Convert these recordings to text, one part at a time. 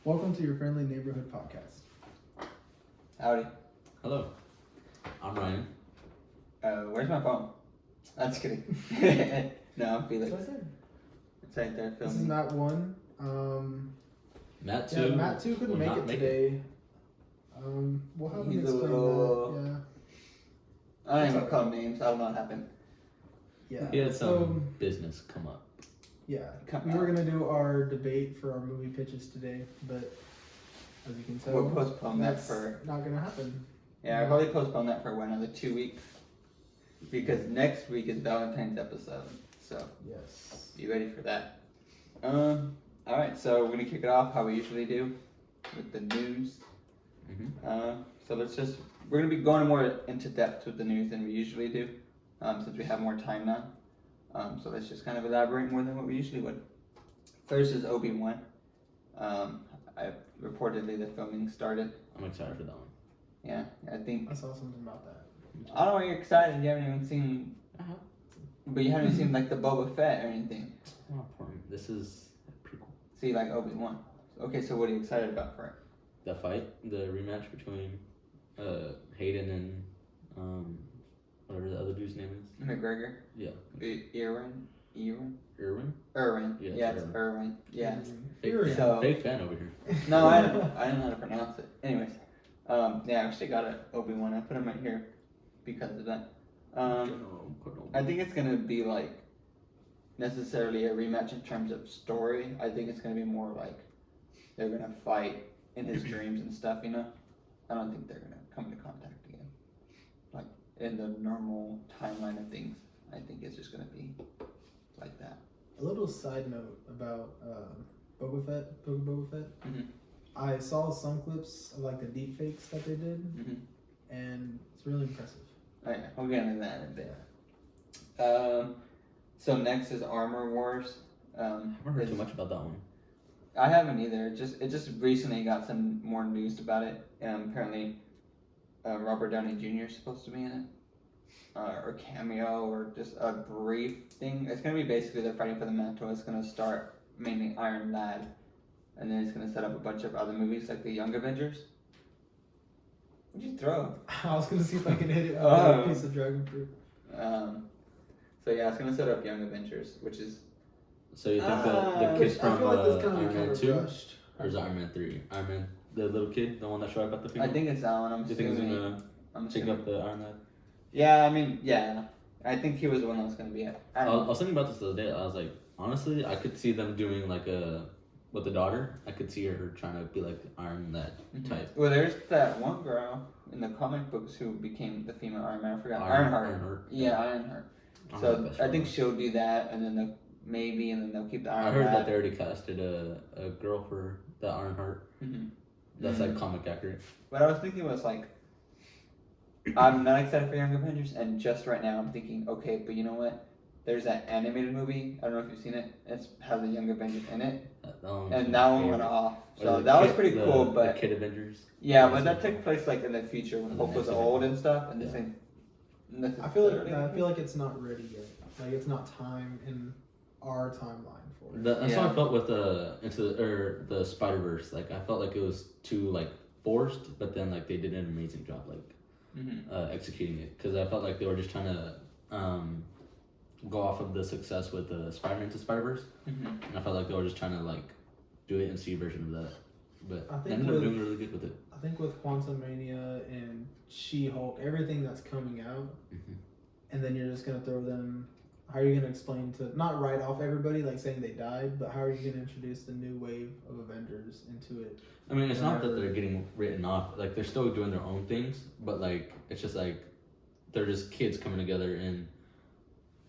Welcome to your friendly neighborhood podcast. Howdy. Hello, I'm Ryan. Where's my phone? I'm just kidding. No, I'm Felix. That's right there. It's right there This is filming. Matt 1. Matt Yeah, 2. Matt 2 couldn't will make not it make today. We'll have him He's a explain little- that. I don't even call him names. I don't know what happened. Yeah. He had some So, business come up. yeah. Come We were on. going to do our debate for our movie pitches today, but as you can tell, We'll postpone that that's for. not going to happen. Yeah, I'll probably postpone that for another 2 weeks. Because next week is Valentine's episode. So, Yes. be ready for that. Alright, so we're going to kick it off how we usually do with the news. So we're going to be going more into depth with the news than we usually do, since we have more time now. So let's just kind of elaborate more than what we usually would. First is Obi-Wan. Reportedly the filming started. I'm excited for that one. Yeah, I think. I saw something about that. I don't know why you're excited. You haven't even seen. But you haven't seen like the Boba Fett or anything. Not important. This is a prequel. See, like Obi-Wan. Okay, so what are you excited about for it? The fight, the rematch between Hayden and whatever the other dude's name is. McGregor? Yeah. Irwin? Irwin? Irwin. Yeah, Yeah, it's it's Irwin. Yeah. Fake, Irwin. So- fake fan over here. No, I didn't know how to pronounce it. Anyways, yeah, I actually got an Obi-Wan. I put him right here because of that. I think it's gonna be like necessarily a rematch in terms of story. I think it's gonna be more like they're gonna fight in his dreams and stuff. You know, I don't think they're gonna come into contact again, like in the normal timeline of things. I think it's just gonna be like that. A little side note about Boba Fett, Boba Fett. Mhm. I saw some clips of like the deep fakes that they did, Mhm. and it's really impressive. Oh yeah, we'll get into that in a bit. So next is Armor Wars. I haven't heard too much about that one. I haven't either. It just recently got some more news about it. Apparently, Robert Downey Jr. is supposed to be in it, or cameo, or just a brief thing. It's gonna be basically they're fighting for the mantle. It's gonna start mainly Iron Lad, and then it's gonna set up a bunch of other movies like the Young Avengers. What'd you throw? I was gonna see if I could hit it with Oh. a piece of dragon fruit. So yeah, it's gonna set up Young Avengers, which is So you think the kid I from feel like this kind Iron of Man kind 2? of rushed. Or is it Iron Man 3? Iron Man, the little kid, the one that showed up at the I funeral? think it's that one. Do you think he's gonna I'm pick assuming. up the Iron Man? Yeah, I mean, yeah. I think he was the one that was gonna be it. I I don't know. was thinking about this the other day. I was like, honestly, I could see them doing like with the daughter. I could see her trying to be like Iron Lad type. Well, there's that one girl in the comic books who became the female Iron Man. I forgot. Ironheart. Yeah, Ironheart. So I think she'll do that, and then they'll keep the Iron I heard Lad. that they already casted a girl for the Ironheart. Mhm. That's like comic accurate. What I was thinking was like, I'm not excited for Young Avengers, and just right now I'm thinking, okay, but you know what? There's that animated movie. I don't know if you've seen it. It has the Young Avengers in it, and that one went off. So that was pretty cool. But the Kid Avengers. yeah, but that took place like in the future when In the Hulk was next old and stuff, and this Yeah. ain't. I feel like it's not ready yet. Like it's not time in our timeline for it. That's how Yeah. I felt with the Spider-Verse. Like I felt like it was too like forced, but then like they did an amazing job like executing it, because I felt like they were just trying to go off of the success with the Spider-Man to Spider-Verse, and I felt like they were just trying to like do an MCU version of that, but I they think ended up with- doing really good with it. I think with Quantum Mania and She-Hulk, everything that's coming out, and then you're just gonna throw them. How are you gonna explain to not write off everybody like saying they died, but how are you gonna introduce the new wave of Avengers into it? I mean, it's not that Whenever- they're getting written off. Like, they're still doing their own things, but, like, it's just, like, they're just kids coming together and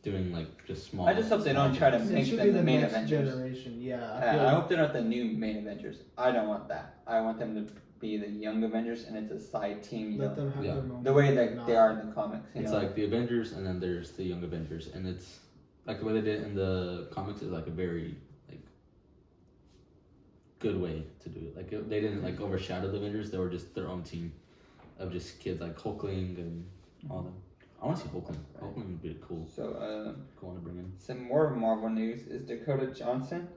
doing, like, just small... I just hope they don't try to It make should them be the the main next Avengers. generation. Yeah, I hope they're not the new main Avengers. I don't want that. I want them to be the Young Avengers, and it's a side team. You let know, them have Yeah. their moment. the way that not- they are in the comics. You It's know? like the Avengers, and then there's the Young Avengers, and it's... Like, the way they did it in the comics is, like, a very, like, good way to do it. Like, they didn't, like, overshadow the Avengers. They were just their own team of just kids, like Hulkling and all them. I want to see Hulkling. Hulkling would be cool. So, Cool one to bring in. some more Marvel news is Dakota Johnson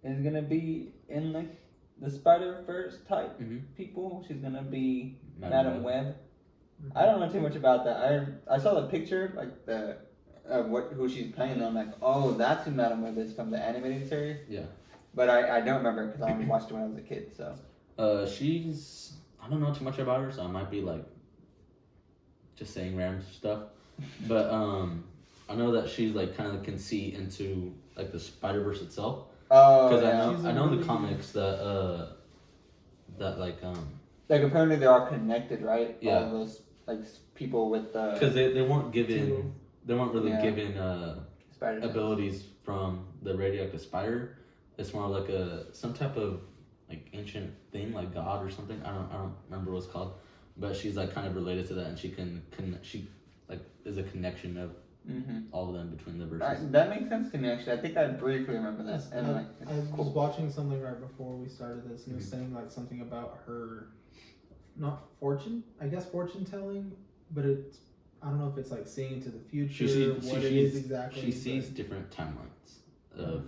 is gonna be in like the Spider-Verse type Mhm. people. She's gonna be Madam Madam Web. I don't know too much about that. I saw the picture, like the who she's playing. And I'm like, oh, that's who Madam Web is from the animated series. Yeah. But I don't remember because I only watched it when I was a kid. So. I don't know too much about her, so I might be like just saying random stuff. But I know that she's like kind of can see into like the Spider-Verse itself. Oh, Because yeah. I know in the comics that like apparently they're all connected, right? Yeah. All those like people with the. Because they weren't given really Yeah. given Spider abilities from the radioactive spider. It's more like some type of like ancient thing, like God or something. I don't remember what it's called, but she's like kind of related to that, and she like is a connection of all of them between the verses. That makes sense to me actually. I think I briefly remember that. And I was watching something right before we started this, and it was saying like something about her, not fortune, I guess fortune telling, but it's, I don't know if it's like seeing into the future. She sees different timelines of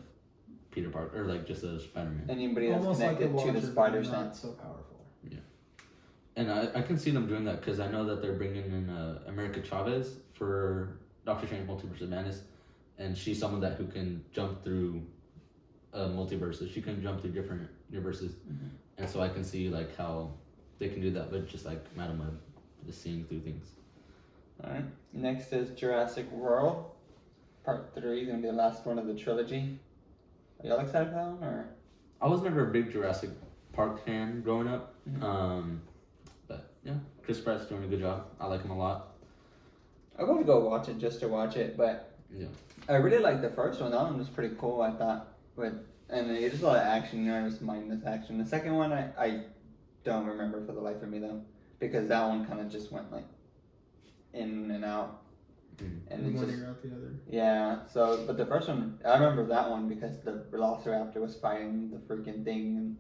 Peter Parker, or like just a Spider-Man. Anybody that's almost connected like to the spider not sense. so powerful. Yeah, and I can see them doing that because I know that they're bringing in America Chavez for Doctor Strange Multiverse of Madness, and she's someone who can jump through multiverses. She can jump through different universes, and so I can see like how they can do that, but just like Madam Web, just seeing through things. All right. Next is Jurassic World. Part 3 is gonna be the last one of the trilogy. Are y'all excited for that one, or? I was never a big Jurassic Park fan growing up, but yeah, Chris Pratt's doing a good job. I like him a lot. I want to go watch it just to watch it, but Yeah. I really liked the first one. That one was pretty cool, I thought. And it just a lot of action. You know, I just mindless action. The second one, I don't remember for the life of me though, because that one kind of just went like in and out. And it's one just, ear out the other. yeah. So, but the first one, I remember that one because the Velociraptor was fighting the freaking thing, and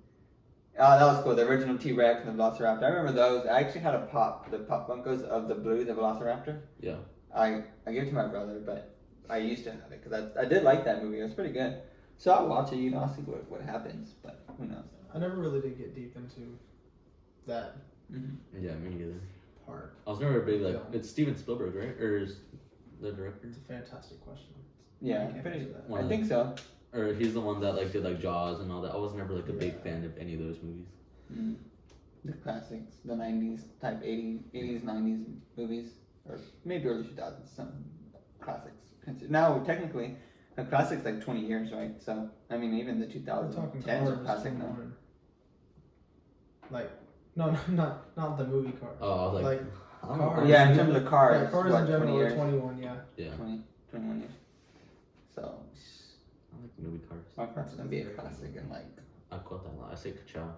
that was cool. The original T-Rex and the Velociraptor. I remember those. I actually had the Pop Funkos of the Velociraptor. Yeah. I gave it to my brother, but I used to have it because I did like that movie. It was pretty good. So I'll watch it. You know, I'll see what happens, but who knows? I never really did get deep into that Yeah, me neither. part. I was never a big like. Yeah. It's Steven Spielberg, right? Or is the director? It's a fantastic question. Yeah, I can't answer that. I think so. Or he's the one that like did like Jaws and all that. I was never like a big fan of any of those movies. The classics, the 90s type 80s, 90s movies, or maybe early 2000s, some classics. Now, technically, a classic's like 20 years, right? So, I mean, even the 2010s are classic now. Like, no, not the movie Cars. Oh, I was like Cars. Yeah, in terms of cars, Yeah, Cars what, in general 20 years? are 21, yeah. Yeah. 21 years. So, I like movie Cars. my car's gonna be a classic and like. I quote that a lot. I say ka-chow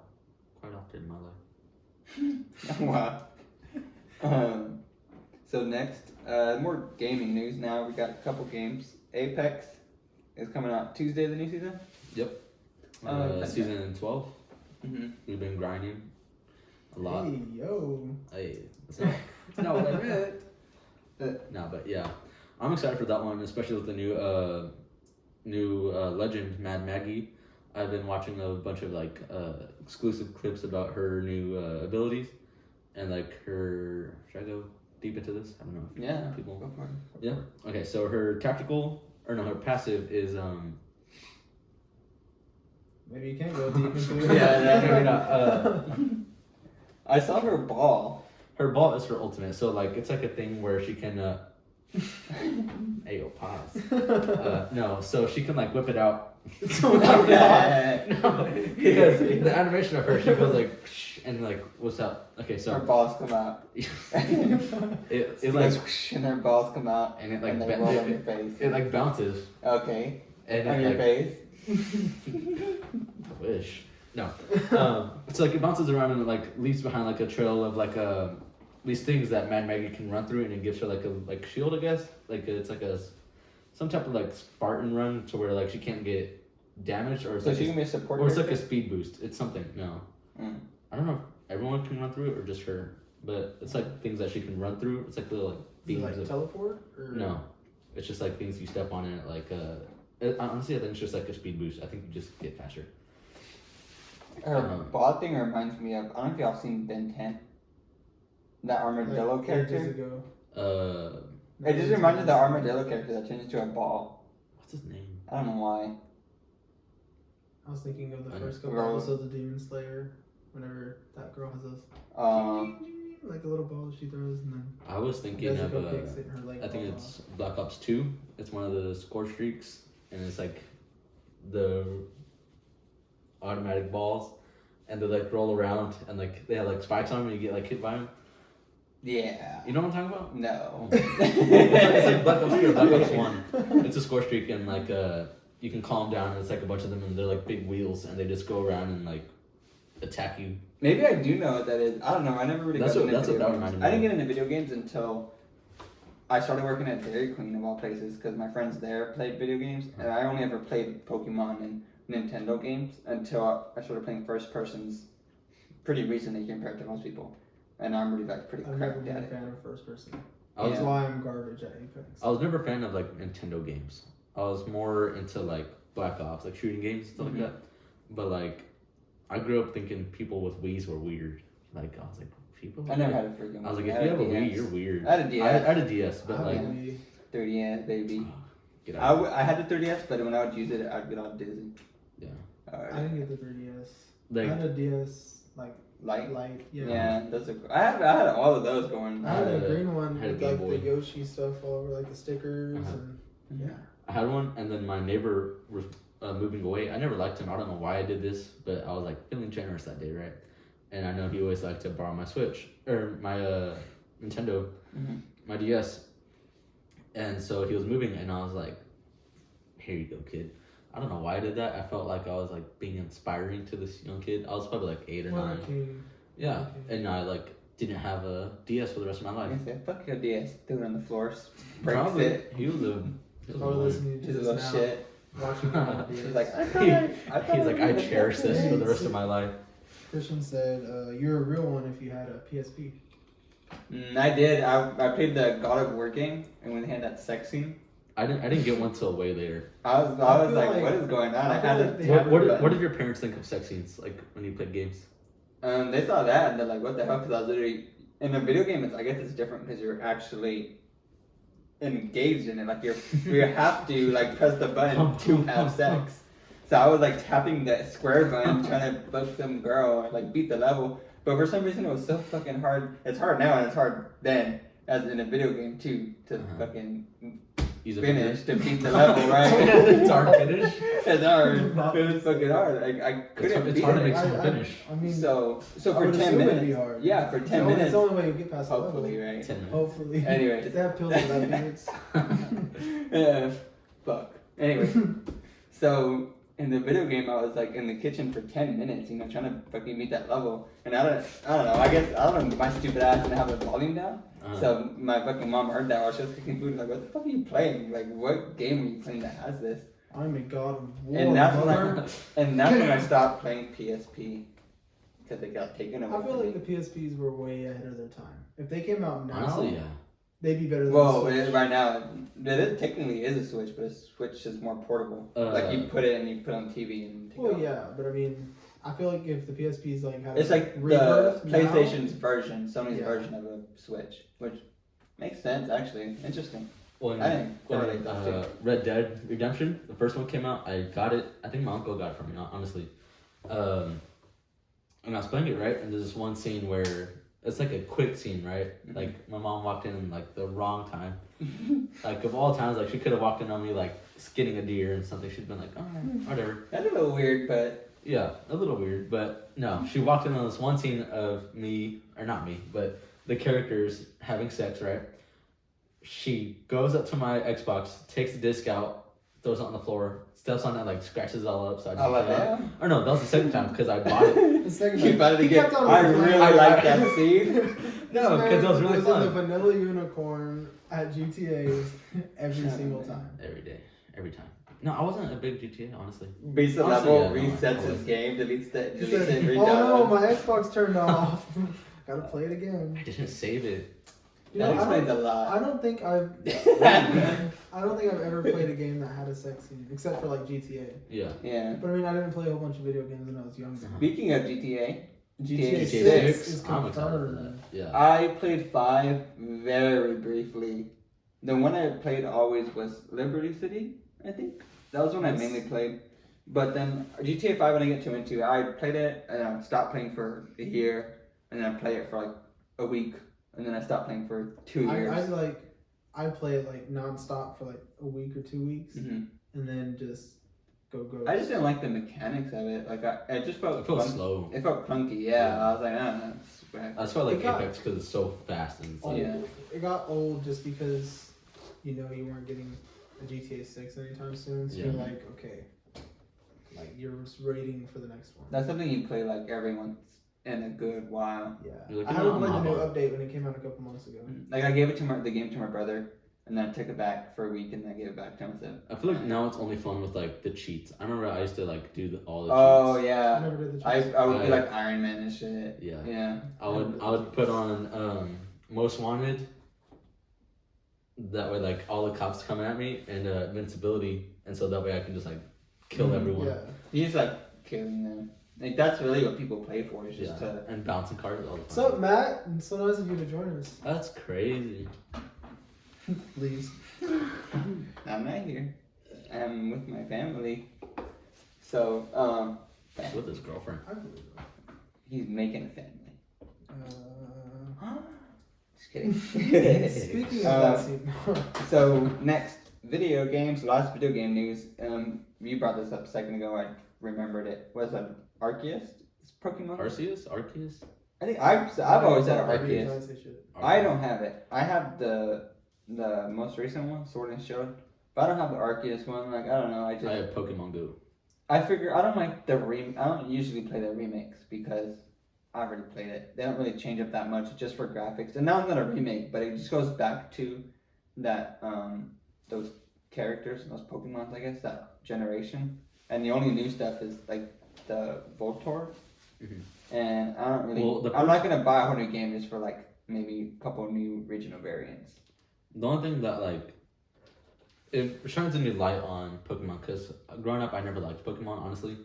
quite often in my life. Wow. So next, more gaming news now. We got a couple games. Apex is coming out Tuesday, the new season. Yep. Season 12. We've been grinding a lot. Hey, yo. Hey, that's not what I meant. No, but yeah, I'm excited for that one, especially with the new legend, Mad Maggie. I've been watching a bunch of like exclusive clips about her new abilities and like her. Should I go deep into this? I don't know. Yeah. People. Go for it. Yeah. Okay. So her her passive is Maybe you can't go deep into it. Yeah, maybe not. I saw her ball. Her ball is her ultimate. So like it's like a thing where she can. Ayo, pause. No, so she can like whip it out. No, because the animation of her, she goes like, and like, what's up? Okay, so her balls come out. it like, and her balls come out, and it like, and they roll on your face. It like bounces. Okay. And on it, your like, face. I wish. No. So like it bounces around and it like leaves behind like a trail of like these things that Mad Maggie can run through, and it gives her like a shield, I guess. Like it's like some type of like Spartan run to where like she can't get damaged, or it's so like she can be a support. or it's like a speed boost. It's something. No. Mm. I don't know if everyone can run through it or just her, but it's like things that she can run through. It's like little like beams. Is it like teleport? Or? No, it's just like things you step on and it like honestly I think it's just like a speed boost. I think you just get faster. Her ball thing reminds me of, I don't know if y'all seen Ben 10. That armadillo like character. ages ago. It just reminds me of the armadillo character that turns into a ball. What's his name? I don't know why. I was thinking of the I first couple know. episodes of Demon Slayer. Whenever that girl has those, like a little ball she throws, and then I was thinking of kicks it, her leg I think falls it's Black Ops 2. It's one of the score streaks, and it's like the automatic balls, and they like roll around, and like they have like spikes on them, and you get like hit by them. Yeah. You know what I'm talking about? No. It's like Black Ops 2 or Black Ops 1. It's a score streak, and like you can calm down, and it's like a bunch of them, and they're like big wheels, and they just go around and like attack you. Maybe I do know what that is. I don't know. I never really got into video what that games. reminded me I didn't of. get into video games until I started working at Dairy Queen of all places because my friends there played video games, and I only ever played Pokemon and Nintendo games until I started playing first persons pretty recently compared to most people. And I'm really like pretty I've never cracked been at a it. fan of first person. I That's was, why I'm garbage at Apex. I was never a fan of like Nintendo games. I was more into like Black Ops, like shooting games and stuff like that. But like, I grew up thinking people with Wii's were weird. Like I was like, people. I never had a freaking. I was like, Wii. if I you had have a DS. Wii, you're weird. I had a DS. I had a DS, but I like, have a Wii. 30S, baby. get out. I had the 3DS, but when I would use it, I'd get all dizzy. Yeah. I didn't get the 3DS. Like, I had a DS Light. light. Yeah, those are. I had all of those going. I had a had a- green one had a with Game like Boy. the Yoshi stuff all over, like the stickers and yeah. I had one, and then my neighbor was moving away. I never liked him. I don't know why I did this, but I was like feeling generous that day, right? And I know he always liked to borrow my Switch or my Nintendo, my DS. And so he was moving, and I was like, "Here you go, kid." I don't know why I did that. I felt like I was like being inspiring to this young kid. I was probably like 8 or 9. Yeah, and I like didn't have a DS for the rest of my life. I said, "Fuck your DS." Threw it on the floor. Breaks Probably. it. He was a. Probably listening to He's a this little now, shit. watching my He's DS. like, He's like, I cherish this for the rest of my life. Christian said, "You're a real one if you had a PSP." I did. I played the God of War game, and when they had that sex scene, I didn't get one till way later. I was feel like, like- what is going on? I I feel had like it. they have What did your parents think of sex scenes like when you played games? They saw that and they're like, what the hell? Because I was literally in a video game. I guess it's different because you're actually engaged in it. Like you have to like press the button to have sex. So I was like tapping the square button trying to fuck some girl or like beat the level. But for some reason it was so fucking hard. It's hard now and it's hard then as in a video game too to fucking finish to beat the level, right? It's hard to finish. It's hard. It was fucking hard. Like I couldn't It's beat hard to it. make someone finish. I mean, So I for would 10 assume it'd minutes. be hard. Yeah, for 10 It's the minutes. only way you get past the Hopefully, level. right? 10 minutes. Hopefully. Anyway. If they have pills for that, minutes. Yeah. Fuck. Anyway. So in the video game, I was like in the kitchen for 10 minutes, trying to fucking meet that level. And I don't know. I don't know. My stupid ass didn't have the volume down. So my fucking mom heard that while she was cooking food. Like, what the fuck are you playing? Like, what game are you playing that has this? I'm a god of war. And that's mother. when I stopped playing PSP because they got taken away. I feel from like me. the PSPs were way ahead of their time. If they came out now, Honestly, yeah. they'd be better than Well, the Switch. right now, it technically is a Switch, but a Switch is more portable. Like you put it and you put it on TV and take it Well, off. yeah, but I mean, I feel like if the PSPs like had It's like the rebirth now- PlayStation's version, Sony's Yeah. version of a Switch, which makes sense actually. Interesting. When, I didn't correlate those two. Red Dead Redemption, the first one came out, I got it. I think my uncle got it for me, honestly. And I was playing it, right? And there's this one scene where it's like a quick scene, right? Like my mom walked in like the wrong time. Like of all times, like she could have walked in on me like skinning a deer and something. She'd been like, oh, whatever. That's a little weird, but Yeah, a little weird, but no. She walked in on this one scene of me, or not me, but the characters having sex, right? She goes up to my Xbox, takes the disc out, throws it on the floor, steps on it, like scratches it all up. So I just I love that. Or no, that was the second time because I bought it. The second You time. bought it He again. kept on I replaying really it. like that scene. No, because it was really in fun. the vanilla unicorn at GTA every single time. Every day, every time. No, I wasn't a big GTA, honestly. Beats the Honestly, level, yeah, no, resets I his was. game, deletes it, He deletes said, it, oh no, redownloads. my Xbox turned off. Gotta play it again. I didn't save it. You know, That explains a lot. I don't think I've ever played a game that had a sex scene except for like GTA. Yeah. Yeah. But I mean, I didn't play a whole bunch of video games when I was younger. Speaking of GTA GTA 6 is I'm excited for that. confirmed. Yeah. I played 5 very briefly. The one I played always was Liberty City, I think. That was one I mainly played. But then GTA 5, when I get too into, I played it and I stopped playing for a year, and then I played it for like a week, and then I stopped playing for 2 years. I play it like nonstop for like a week or 2 weeks, Mm-hmm. and then just go. I just didn't like the mechanics of it. Like I just felt It felt slow. It felt clunky. Yeah. I was like, no. I just felt like Apex because it's so fast and old. Yeah. It got old just because you weren't getting a GTA 6 anytime soon. So you're like, okay, like you're just waiting for the next one. That's something you play like every once in a good while. Yeah. Like, I haven't played the new update when it came out a couple months ago. Like I gave the game to my brother, and then I took it back for a week, and then I gave it back to him. And said, I feel like now it's only fun with like the cheats. I remember I used to like do all the cheats. oh I yeah, never did the I cheats. would be like Iron Man and shit. Yeah. Yeah. I would put on Most Wanted. That way, like all the cops coming at me, and invincibility, and so that way I can just like kill everyone. Yeah. You just like killing them. Like that's really what people play for. Is just to. And bouncing cards all the time. What's up, Matt? It's so nice of you to join us. That's crazy. Please. I'm not here. I'm with my family. So With his girlfriend. I believe it. he's making a family. Just kidding. Speaking of that scene. So next, video games. Last video game news. You brought this up a second ago. I remembered it. Was it Arceus? It's Pokemon. Arceus? I think I've always said Arceus. Arceus. I don't have it. I have the most recent one, Sword and Shield. But I don't have the Arceus one. Like I don't know. I have Pokemon Go. I figure I don't like the I don't usually play the remakes because I already played it. They don't really change up that much just for graphics. And now it's not a remake, but it just goes back to that those characters and those Pokemons, I guess, that generation. And the only new stuff is like the Voltorb. Mm-hmm. And I don't really. I'm not gonna buy a whole new game just for like maybe a couple of new regional variants. The only thing that like it shines a new light on Pokemon, because growing up I never liked Pokemon, honestly.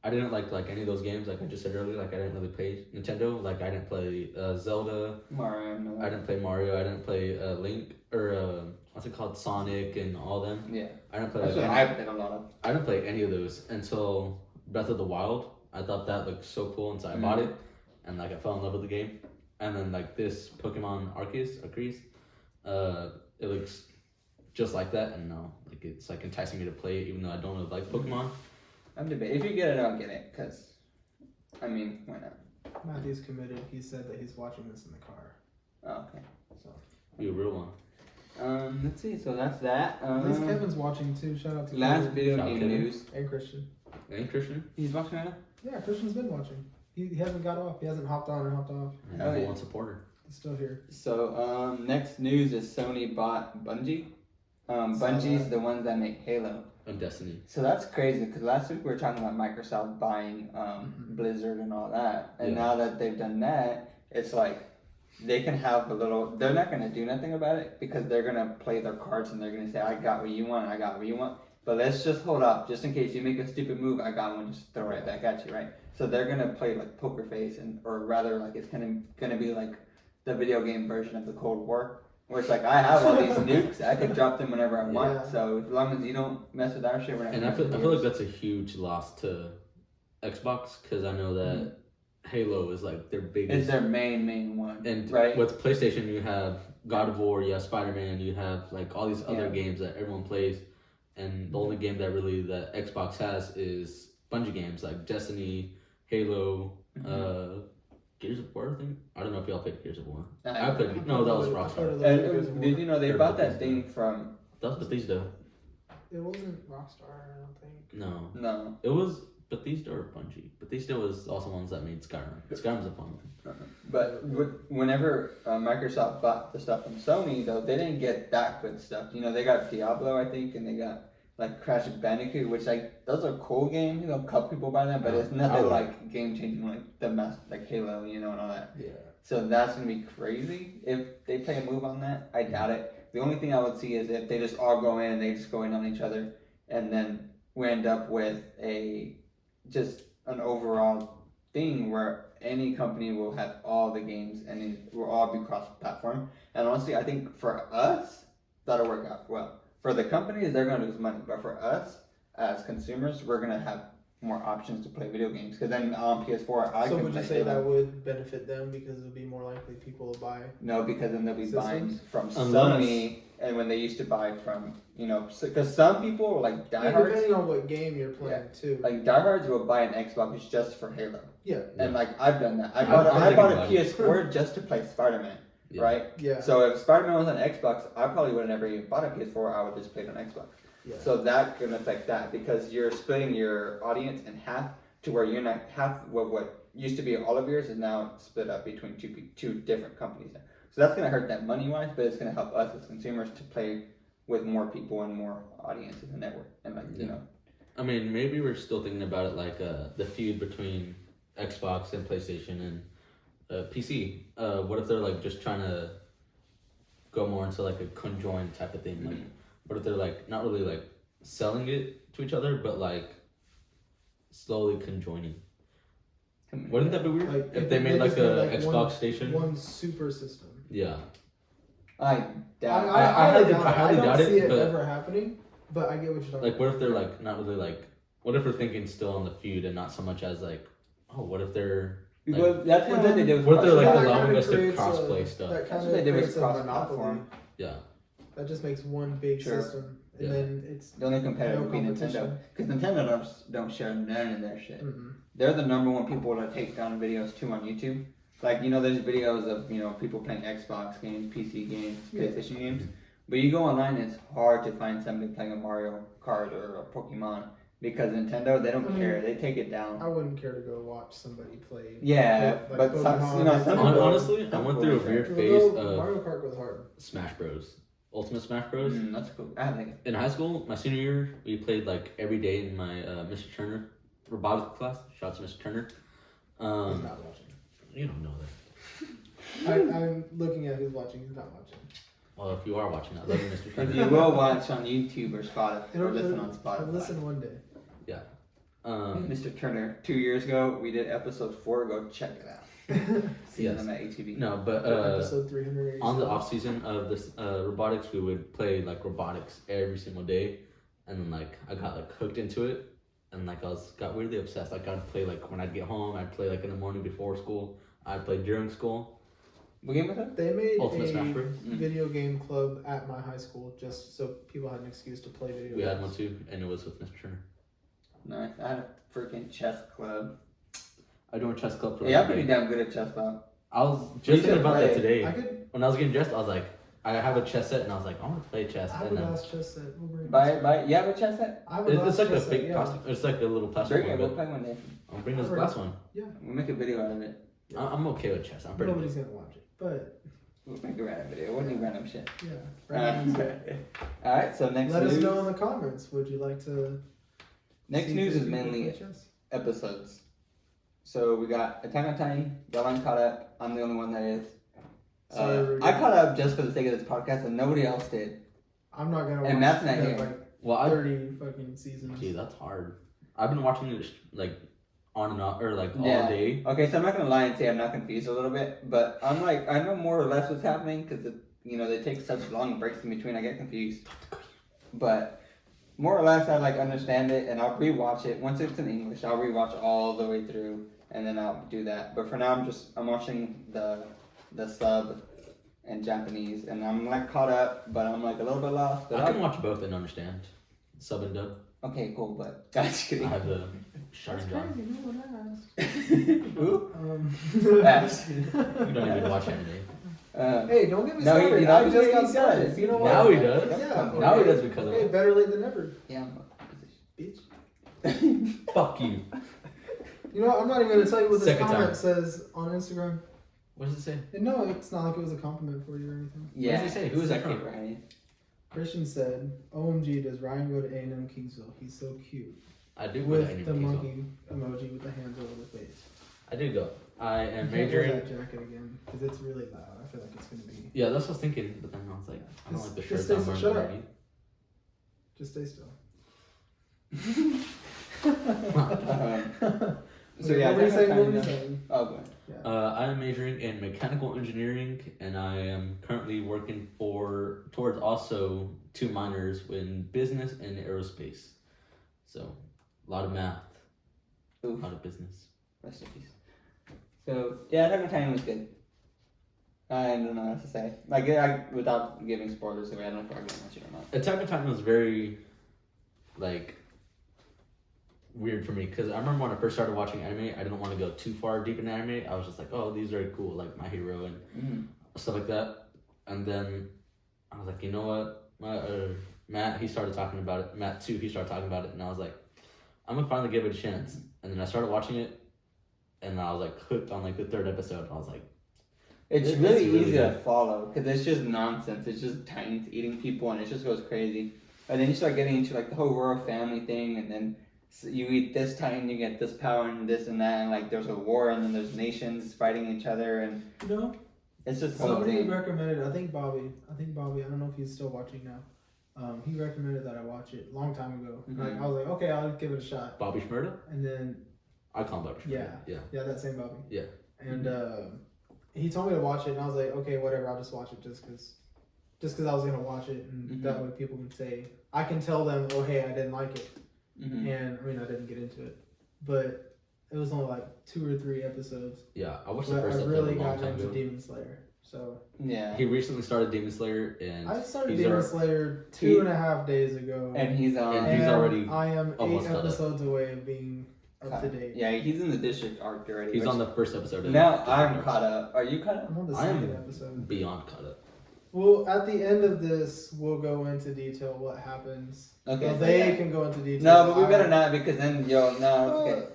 I didn't like any of those games, like I just said earlier. Like I didn't really play Nintendo. Like I didn't play Zelda. Mario. No. I didn't play Mario. I didn't play Link or what's it called, Sonic and all them. Yeah. I didn't play. That's what I've been a lot of. I didn't play any of those until Breath of the Wild. I thought that looked so cool, and so I bought it, and like I fell in love with the game. And then like this Pokemon Arceus, it looks just like that, and now like it's like enticing me to play it, even though I don't really like Pokemon. I'm debating. If you get it, I'll get it. Cause, I mean, why not? Matthew's committed. He said that he's watching this in the car. Oh, okay. So. You a real one. Let's see. So that's that. At least Kevin's watching too. Shout out to last Kevin. video Shout game Kevin. news. And Christian. Ain't Christian? He's watching right now. Yeah, Christian's been watching. He hasn't got off. He hasn't hopped on or hopped off. Oh, yeah. One supporter. He's still here. So next news is Sony bought Bungie. Bungie's the ones that make Halo. And Destiny. So that's crazy because last week we were talking about Microsoft buying Blizzard and all that, and now that they've done that, it's like they can have a little. They're not gonna do nothing about it because they're gonna play their cards and they're gonna say, "I got what you want, I got what you want." But let's just hold off, just in case you make a stupid move. I got one, just throw it back at you, right? So they're gonna play like poker face, or rather, like it's gonna be like the video game version of the Cold War. Where it's like, I have all these nukes, I can drop them whenever I want. Yeah. So as long as you don't mess with our shit, we're not. And I feel like that's a huge loss to Xbox, because I know that Halo is like their biggest. It's their main one. And right? with PlayStation, you have God of War, you have Spider-Man, you have like all these other games that everyone plays, and the only game that really that Xbox has is Bungie games like Destiny, Halo, Gears of War, I think. I don't know if y'all played Gears of War. I played. No, that was Rockstar. And did you know they bought that thing from? That was Bethesda. It wasn't Rockstar, I don't think. No. It was Bethesda or Bungie. Bethesda was also ones that made Skyrim. Skyrim's a fun one. But whenever Microsoft bought the stuff from Sony, though, they didn't get that good stuff. You know, they got Diablo, I think, and they got like Crash Bandicoot, which like those are cool games. You know, a couple people buy them, but it's nothing would. like game changing like like Halo, you know, and all that. Yeah. So that's gonna be crazy if they play a move on that. I doubt it. The only thing I would see is if they just all go in and they just go in on each other, and then we end up with just an overall thing where any company will have all the games and it will all be cross-platform. And honestly, I think for us, that'll work out well. For the companies, they're gonna lose money, but for us as consumers, we're gonna have more options to play video games. Because then on PS4, I So can would you play say Halo. that would benefit them because it would be more likely people to buy? No, because then they'll be buying Systems? from Unless- Sony, and when they used to buy from, you know, because some people like Yeah, diehards, depending on what game you're playing too. like diehards will buy an Xbox just for Halo. Yeah. And like I've done that. I I'm bought thinking a about it. PS4 just to play Spider-Man, Yeah. right? Yeah. So if Spider-Man was on Xbox, I probably would have never even bought a PS4. I would just play it on Xbox. Yeah. So that can affect that because you're splitting your audience in half to where you're not half what used to be all of yours is now split up between two different companies. So that's gonna hurt that money wise, but it's gonna help us as consumers to play with more people and more audience in the network and like you know. I mean, maybe we're still thinking about it like the feud between Xbox and PlayStation and PC. What if they're like just trying to go more into like a conjoined type of thing? Like, what if they're like not really like selling it to each other, but like slowly conjoining? Wouldn't that be weird? Like, if they made like just made, a Xbox one, station? one super system. Yeah. I doubt. I highly doubt don't it, see it but- ever happening, but I get what you're talking Like, what if they're like not really like? What if we're thinking still on the feud and not so much as like, oh, what if they're like, Well, that's kind of what they did with what if they're like That allowing kinda us to creates crossplay a- stuff? That That's kind what they of did with creates a monopoly. cross-platform. Yeah. That just makes one big Sure. system, and Yeah. then it's The only competitor no would be Nintendo. competition. Because Nintendo don't share none of their shit. Mm-mm. They're the number one people to take down videos too on YouTube. Like, you know, there's videos of, you know, people playing Xbox games, PC games, Yeah. PlayStation games. But you go online, it's hard to find somebody playing a Mario Kart or a Pokemon. Because Nintendo, they don't I mean, care. They take it down. I wouldn't care to go watch somebody play. Yeah, like but some, Pokemon you know, and some Nintendo. Honestly, I went through a weird phase Although of Mario Kart goes hard. Smash Bros. Ultimate Smash Bros. That's cool. I like it. In high school, my senior year, we played like every day in my Mr. Turner robotics class. Shout out to Mr. Turner. He's not watching. You don't know that. I'm looking at who's watching. He's not watching. Well, if you are watching, I love you, Mr. Turner. If you will watch on YouTube or Spotify, or listen on I'll Spotify. listen one day. Mr. Turner, 2 years ago, we did episode 4. Go check it out. See Yes. them at HTV. No, but Episode 380. on the off season of this robotics, we would play like robotics every single day, and then like I got like hooked into it, and like got weirdly obsessed. Like I'd play like when I'd get home, I'd play like in the morning before school, I'd play during school. What game was that? They made Ultimate a Smash Bros. video game club at my high school just so people had an excuse to play video We games. had one too, and it was with Mr. Turner. Nice. I had a freaking chess club. I joined chess club for. Yeah, I'm like, a pretty day. damn good at chess though. I was You just should thinking about that play. today. I could. When I was getting dressed, I was like, I have a chess set, and I was like, I want to play chess. I uh, And would then ask chess set. We'll bring it Buy next it, time. buy it. You have a chess set? I would it's ask like a chess set, fake yeah. plastic. It's like a little plastic Bring it. one. We'll But play one day. I'll bring this glass one. We'll make a video out of it. I'm okay with chess. I'm pretty. Nobody's gonna watch it, but We'll make a random video. We'll do random shit. yeah. Alright, so next Let news. us know in the comments. Would you like to? Next see news two is people mainly play chess? episodes. So we got Attack on Titan. Y'all aren't caught up. I'm the only one that is. Sorry, I caught up just for the sake of this podcast, and nobody else did. I'm not gonna. And watch Matt's not the, here. Like Well, I 30 fucking seasons. Gee, that's hard. I've been watching it like on and off, or like Yeah. all day. Okay, so I'm not gonna lie and say I'm not confused a little bit, but I'm like I know more or less what's happening because you know they take such long breaks in between. I get confused, but more or less I like understand it, and I'll rewatch it once it's in English. I'll rewatch all the way through, and then I'll do that. But for now, I'm watching the sub and Japanese, and I'm like caught up, but I'm like a little bit lost. But I can watch both and understand. Sub and dub. okay, cool, but that's I kidding. have the shutting down. No one Who? asked. You don't even watch anime. Hey, don't get me No, started. he I just he got does. started. You know what? Now he does. Yeah. Now he does because of Hey, it. better late than never, Yeah. bitch. Fuck you. You know what? I'm not even gonna tell you what this Second comment time. says on Instagram. What does it say? And no, it's not like it was a compliment for you or anything. Yeah. What does he say? Who is that Second, from? right? Christian said, "OMG, does Ryan go to A&M Kingsville? He's so cute." I do with go to the anime monkey emoji with the hands over the face. I do go. I am You can't majoring. wear that jacket again because it's really loud. I feel like it's gonna be. Yeah, that's what I was thinking, but then I was like, I don't like the shirt Just that I'm stay- wearing shut up. underneath. Just stay still. So yeah, what were you Attack saying? on What were you Titan, saying? Oh, go ahead. I am majoring in mechanical engineering, and I am currently working towards also 2 minors in business and aerospace. So, a lot of math, a Oof. lot of business. Rest in peace. So yeah, Attack on Titan was good. I don't know what to say. Like, without giving spoilers away, I don't know if I'm gonna watch it or not. Attack on Titan was very, like, weird for me because I remember when I first started watching anime, I didn't want to go too far deep in anime. I was just like, oh, these are cool, like My Hero and stuff like that. And then I was like, you know what, Matt, he started talking about it. Matt too, he started talking about it, and I was like, I'm gonna finally give it a chance. And then I started watching it, and I was like hooked on like the 3rd episode. I was like, It's It's really really easy good. to follow because it's just nonsense. It's just Titans eating people, and it just goes crazy. And then you start getting into like the whole royal family thing, and then you eat this Titan, you get this power and this and that, and like there's a war, and then there's nations fighting each other, and You know, it's just whole somebody thing. recommended. I think Bobby. I don't know if he's still watching now. He recommended that I watch it a long time ago. Mhm. Like I was like, okay, I'll give it a shot. Bobby Shmurda? And then I call him Bobby Shmurda. Yeah. that same Bobby. Yeah. And he told me to watch it, and I was like, okay, whatever. I'll just watch it just because I was gonna watch it, and that way people can say I can tell them, oh hey, I didn't like it. Mhm. And I mean, I didn't get into it, but it was only like 2 or 3 episodes. Yeah, I watched the But first I episode really a long got time into ago. Demon Slayer. So Yeah, He recently started Demon Slayer, and I started he's Demon our- Slayer 2.5 days ago, and he's on. And he's already I am 8 almost caught up. episodes away of being up to date. Yeah, he's in the district arc already. he's which- on the first episode. Of Now Disney I'm Plus. caught up. Are you caught up? I'm on the I am 2nd episode. Beyond caught up. Well, at the end of this, we'll go into detail what happens. Okay. Well, so they yeah. can go into detail. No, but we I- better not because then no, it's okay.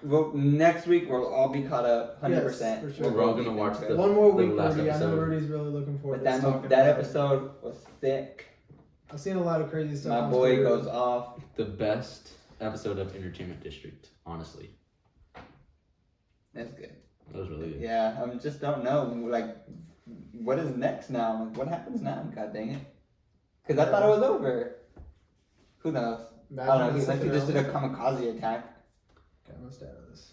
Well, next week we'll all be caught up, 100%. Yes, for sure. We're all gonna watch the- One more the week, last Rudy. I know episode. Rudy's really looking forward But to talking that about it. episode was thick. I've seen a lot of crazy stuff. My on boy Twitter. goes off. The best episode of Entertainment District, honestly. That's good. That was really good. Yeah, I just don't know. Like, what is next now? Like, what happens now? God dang it. Because I thought it was over. Who knows? I don't know. He like he just did a kamikaze attack. Okay, I'm gonna stay out of this.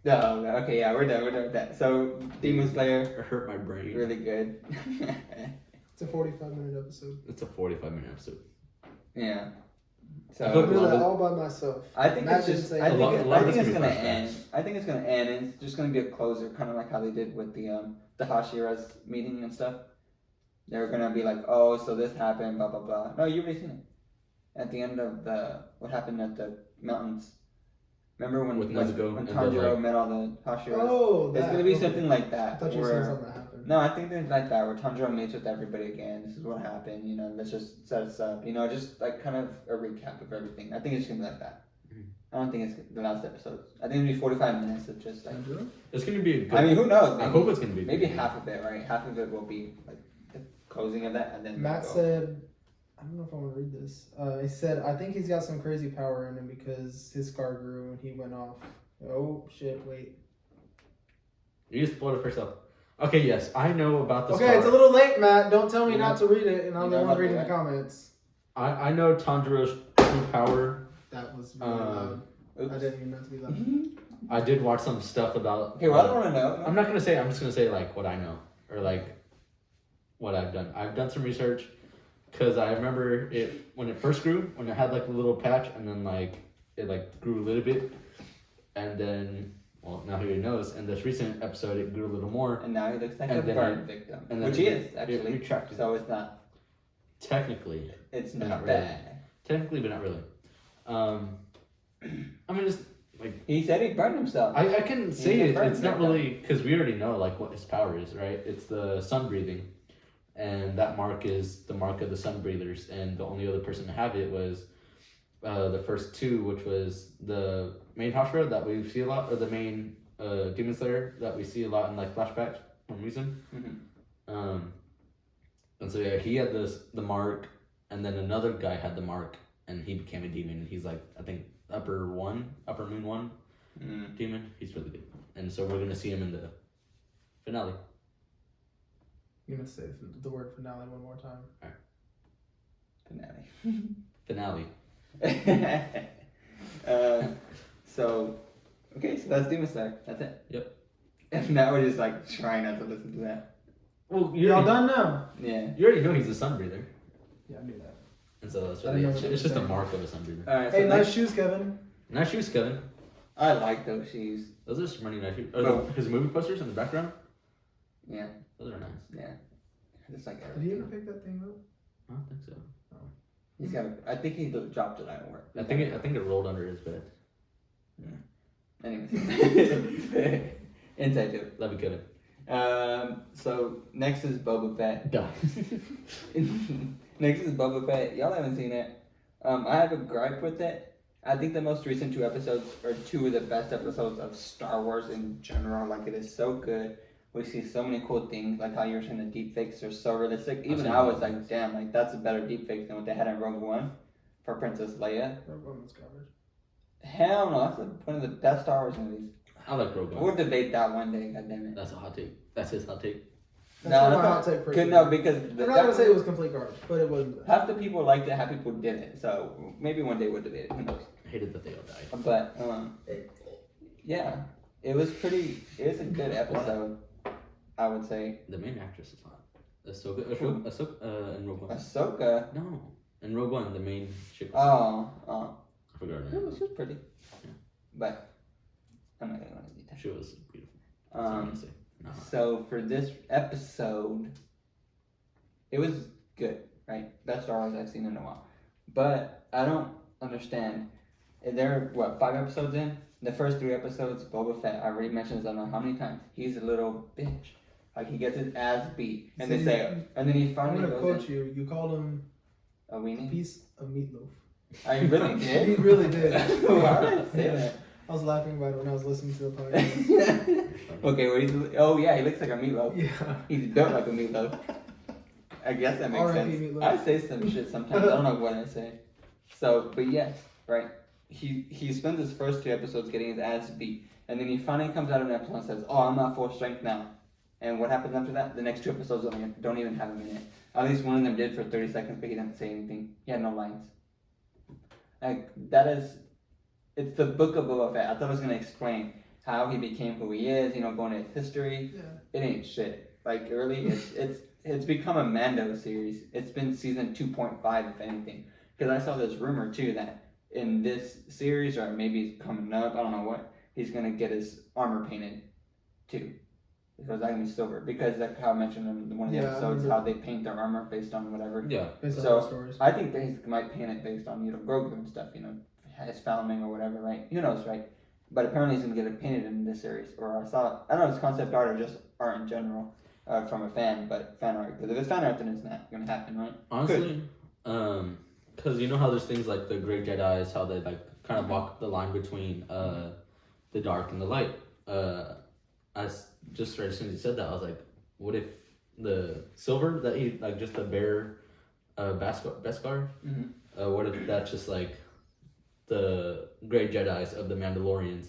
No, okay, yeah, we're done with that. So, Demon Slayer, It hurt my brain. really good. It's a 45-minute episode. It's a 45-minute episode. Yeah. I So, I feel do lot that of- all by myself. I think Matt it's didn't just. say I think, A it, lot I of think it's it's gonna gonna be end. flashbacks. I think it's gonna end. And it's just gonna be a closer, kind of like how they did with the Hashira's meeting and stuff. They're gonna be like, oh, so this happened, blah blah blah. No, you've already seen it. At the end of what happened at the mountains. Remember when With Nezuko when and the, Tanjiro like- met all the Hashiras? Oh, It's that. gonna be okay. something like I that. thought you where- said something that happened. No, I think things like that where Tanjiro meets with everybody again. This is what happened. You know, let's just set us up. You know, just like kind of a recap of everything. I think it's gonna be like that. Mhm. I don't think it's the last episode. I think it'll be 45 minutes of just like. Tanjiro? It's gonna be a good. I mean, who knows? I hope it's gonna be maybe good. half of it, right? Half of it will be like the closing of that, and then Matt they'll go. said, I don't know if I want to read this. He said, I think he's got some crazy power in him because his scar grew and he went off. Oh, shit, wait. You just spoiled it for yourself. Okay, yes, I know about the Okay, scar. it's a little late, Matt. Don't tell me You not to read it, and I'm you the know one about reading the that? comments. I know Tanjiro's true power. That was really loud. Oops. I didn't mean that to be loud. I did watch some stuff about. Okay, well, I don't want to know. I'm not gonna say. I'm just gonna say like what I know or like what I've done. I've done some research because I remember it when it first grew, when it had like a little patch, and then like it like grew a little bit, and then well now he knows. In this recent episode, it grew a little more. And now he looks like And a then burn victim, and then which he it- is actually. It retracted. So it's not. Technically, It's But not not really. bad. technically, but not really. I mean, just like He said he burned himself. I can say Yeah, it. burn It's not victim. really because we already know like what his power is, right? It's the sun breathing, and that mark is the mark of the sun breathers. And the only other person to have it was the first two, which was the main Hashira that we see a lot, or the main Demon Slayer that we see a lot in like flashbacks for some reason. Mhm. And so yeah, he had the mark, and then another guy had the mark, and he became a demon. He's like, I think upper moon 1 demon. He's really good, and so we're gonna see him in the finale. You must say the word finale one more time. Finale. Finale. So that's Demon Slayer. That's it. Yep. And now we're just like trying not to listen to that. Well, Y'all done now? Yeah. You already know he's a sun breather, Yeah, I knew that. and so that's I really didn't know what it's you just a were mark of a sun breather. Alright, so Hey, nice next, shoes, Kevin. Nice shoes, Kevin. I like those shoes. Those are some really nice shoes. Oh. His movie posters in the background. Yeah. Those are nice. Yeah. Just like Did he ever pick that thing up? I don't think so. he's got. I think he dropped it at work. I think it rolled under his bed. Anyways. Inside joke. Love you, Kevin. So next is Boba Fett. Duh. Next is Boba Fett. Y'all haven't seen it. I have a gripe with it. I think the most recent 2 episodes are 2 of the best episodes of Star Wars in general. Like, it is so good. We see so many cool things, like how you were saying the deepfakes are so realistic. Even I was like, damn, like that's a better deepfake than what they had in Rogue One for Princess Leia. Rogue One was garbage. Hell no, that's one of the best Star Wars movies. I like Rogue One. We'll debate that one day, goddammit. That's a hot take. That's his hot take. That's my hot take for you. No, because I'm not gonna say it was complete garbage, but it wasn't. half the people liked it, half people didn't. So maybe one day we'll debate it. Who knows? I hated that they all died. But yeah, it was a good episode. I would say. The main actress is hot. Ahsoka in Rogue One. Ahsoka. No, in Rogue One, the main chick. Oh. I forgot her name. She was pretty. Yeah. But I'm not gonna go into detail. She was beautiful. That's all I'm gonna say. No. So for this episode, it was good, right? Best Star Wars I've seen in a while. But I don't understand. They're 5 episodes in? The first 3 episodes, Boba Fett, I already mentioned this I don't know how many times. He's a little bitch. Like, he gets his ass beat. And they say, and then he finally I'm gonna goes quote you. You called him a a weenie? piece of meatloaf. I really did? He really did. Why did I say that? I was laughing about it when I was listening to the podcast. Okay, well, he looks like a meatloaf. Yeah. He's built like a meatloaf. I guess that makes R.I.P. sense. Meatloaf. I say some shit sometimes. I don't know what I say. So, but yes, right. He spends his first 2 episodes getting his ass beat, and then he finally comes out of an episode and says, "Oh, I'm not full strength now." And what happens after that? The next 2 episodes don't even have him in it. At least one of them did for 30 seconds, but he didn't say anything. He had no lines. Like, it's the book of Boba Fett. I thought it was going to explain how he became who he is, going into his history. Yeah. It ain't shit. Like, really, it's become a Mando series. It's been season 2.5, if anything. Because I saw this rumor, too, that in this series, or maybe it's coming up, I don't know what, he's going to get his armor painted, too. Because that's going to be silver. Because like how I mentioned in one of the episodes, how they paint their armor based on whatever. Yeah. Based on So, the stories. I think they might paint it based on, Grogu and stuff, his founding or whatever, right? Who knows, right? But apparently he's going to get it painted in this series. Or I don't know if it's concept art or just art in general from a fan, but fan art. Because if it's fan art, then it's not going to happen, right? Honestly, because you know how there's things like the Great Jedis, how they like kind of walk the line between the dark and the light. I just right as soon as you said that, I was like, what if the silver that he like just the bare Beskar? What if that's just like the Great Jedis of the Mandalorians?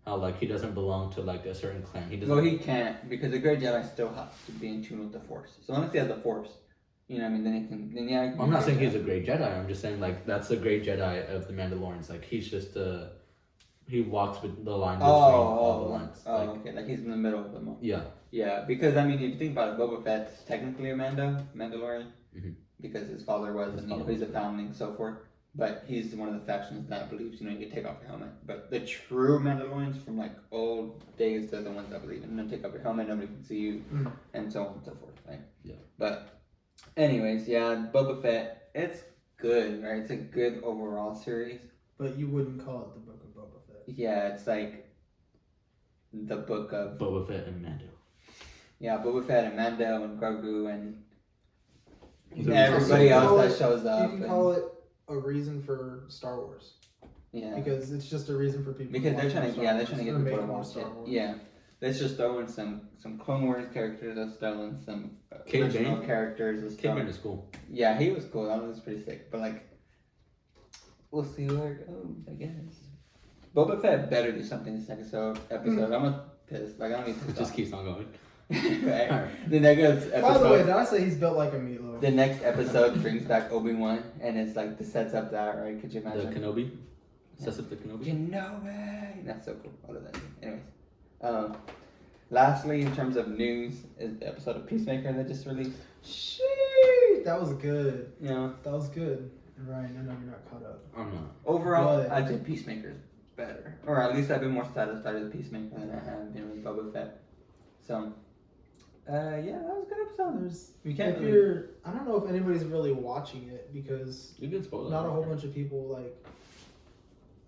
How like he doesn't belong to like a certain clan. He doesn't. Well, he can't because the Great Jedi still has to be in tune with the Force. So unless he has the Force, what I mean, then he can. Then yeah. I'm not saying he's a Great Jedi. I'm just saying like that's the Great Jedi of the Mandalorians. Like he's just he walks with the line between all the lines. Okay, like he's in the middle of them all. Yeah. Yeah, because I mean, if you think about it, Boba Fett's technically a Mandalorian, because his father was, and he's a foundling and so forth. But he's one of the factions that believes, you can take off your helmet. But the true Mandalorians from like old days, they're the ones that believe, take off your helmet, nobody can see you, and so on and so forth, right? Yeah. But, anyways, yeah, Boba Fett, it's good, right? It's a good overall series. But you wouldn't call it the Book of Boba Fett. Yeah, it's like the book of Boba Fett and Mando. Yeah, Boba Fett and Mando and Grogu and everybody else that shows up. You can call it a reason for Star Wars. Yeah. Because it's just a reason for people. Because they're trying to get people to more watch Star it. Wars. Yeah. Let's just throw in some Clone Wars characters. Let's throw in some Cad original Bane? characters. Cad Bane is cool. Yeah, he was cool. That was pretty sick. But like, we'll see where it goes, I guess. Boba Fett better do something this episode. I'm pissed. Like, I don't even It just keeps on going. Right. The next episode. By the way, did I say he's built like a meatloaf? The next episode brings back Obi-Wan, and it's like the sets up that, right? Could you imagine? The Kenobi? Sets up the Kenobi? Kenobi! That's so cool. I love that. Anyways. Lastly, in terms of news, is the episode of Peacemaker that just released. Shit, that was good. Yeah. That was good. And Ryan, I know you're not caught up. I'm not. Overall, I'd say Peacemaker's better. Or at least I've been more satisfied with Peacemaker than I have been with Boba Fett. So, yeah, that was a good episode. I don't know if anybody's really watching it because You can spoil it. not a whole bunch of people like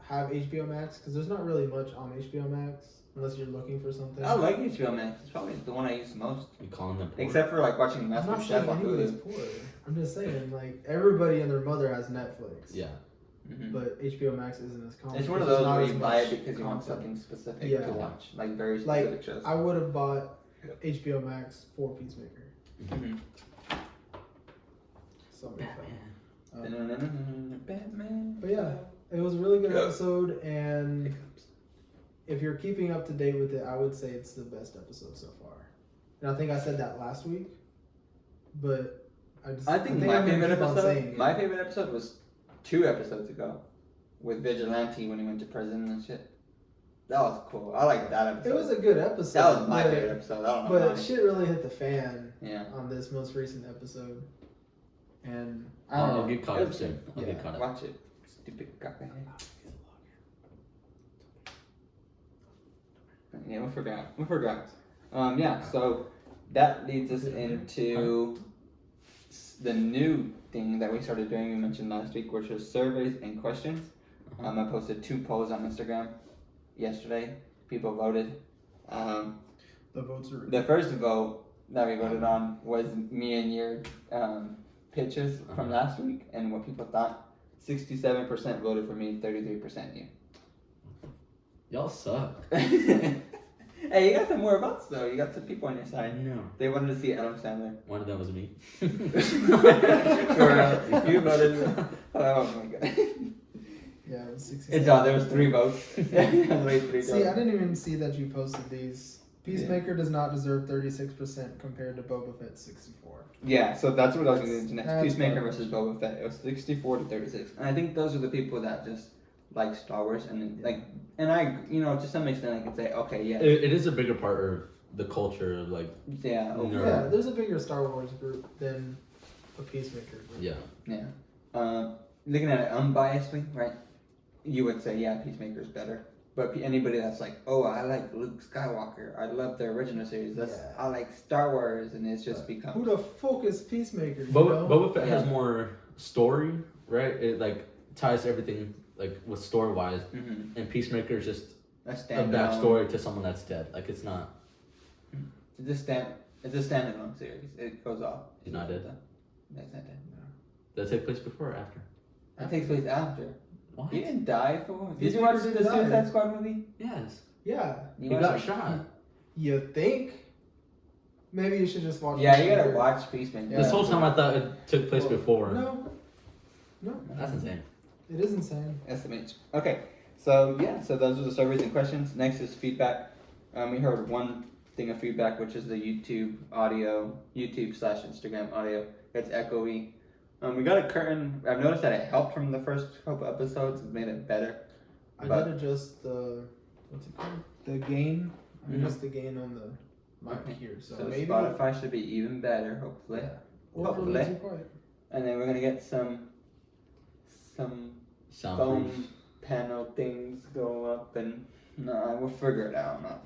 have HBO Max because there's not really much on HBO Max unless you're looking for something. I like HBO Max. It's probably the one I use the most. You calling them poor? Except for like watching I'm Master not saying Chef on anybody's Hulu. poor. I'm just saying like everybody and their mother has Netflix. Yeah. Mm-hmm. But HBO Max isn't as common. It's one of those where you buy it because you want something specific Yeah. to watch, like very specific Like shows. I would have bought HBO Max for Peacemaker. Mm-hmm. So Batman. But yeah, it was a really good episode, and if you're keeping up to date with it, I would say it's the best episode so far. And I think I said that last week, but I think my I'm gonna favorite keep on episode. saying it. My favorite episode was 2 episodes ago, with Vigilante when he went to prison and shit. That was cool. I like that episode. It was a good episode. That was my favorite episode. I don't know. But shit really hit the fan Yeah. on this most recent episode. And I I'll don't know. get caught up soon. I'll get caught up. Watch it. Stupid cockhead. Yeah, we forgot. Yeah, so that leads us into the new thing that we started doing, we mentioned last week, which was surveys and questions. I posted 2 polls on Instagram yesterday. People voted. The votes are The first vote that we voted on was me and your pitches from last week and what people thought. 67% voted for me, 33% you. Y'all suck. Hey, you got some more votes though. You got some people on your I side. know. They wanted to see Adam Sandler. One of them was me. You voted. Oh my god. Yeah, it was 60. It's on. There was 3 votes. See, I didn't even see that you posted these. Peacemaker does not deserve 36% compared to Boba Fett 64. Yeah, so that's what I was going to do next. That's Peacemaker garbage. versus Boba Fett. It was 64 to 36, and I think those are the people that just like Star Wars and then, like, and I, to some extent, I could say, okay, yeah, It is a bigger part of the culture, like yeah, No. Yeah, there's a bigger Star Wars group than a Peacemaker group. yeah. Looking at it unbiasedly, right? You would say, yeah, Peacemaker's better. But anybody that's like, oh, I like Luke Skywalker, I love the original series. I like Star Wars, and it's just become. Who the fuck is Peacemaker? Boba Fett has Yeah. more story, right? It like ties everything like with story wise, Mm-hmm. and Peacemaker is just A a standalone. backstory to someone that's dead. Like it's not. It's a standalone series. It goes off. He's not dead. That's not dead. Does it take place before or after? It takes place after. What? He didn't die for. Did Peacemaker you watch the didn't die. Suicide Squad movie? Yes. Yeah, He watched got it? shot. you think? Maybe you should just watch. Yeah, you Peacemaker. gotta watch Peacemaker. Yeah. This whole time I thought it took place before. No, That's insane. it is insane. SMH. Okay, so yeah, so those are the surveys and questions. Next is feedback. We heard one thing of feedback, which is the YouTube audio, YouTube/Instagram audio. It's echoey. We got a curtain. I've noticed that it helped from the first couple episodes. It made it better. I But- did adjust the what's it called? The gain. I Mhm. adjust the gain on the mic Okay. here, so, So maybe. Spotify should be even better, hopefully. Yeah. Or Hopefully. if we're too quiet. And then we're gonna get some foam Soundproof. panel things go up, and we'll figure it out. I don't know.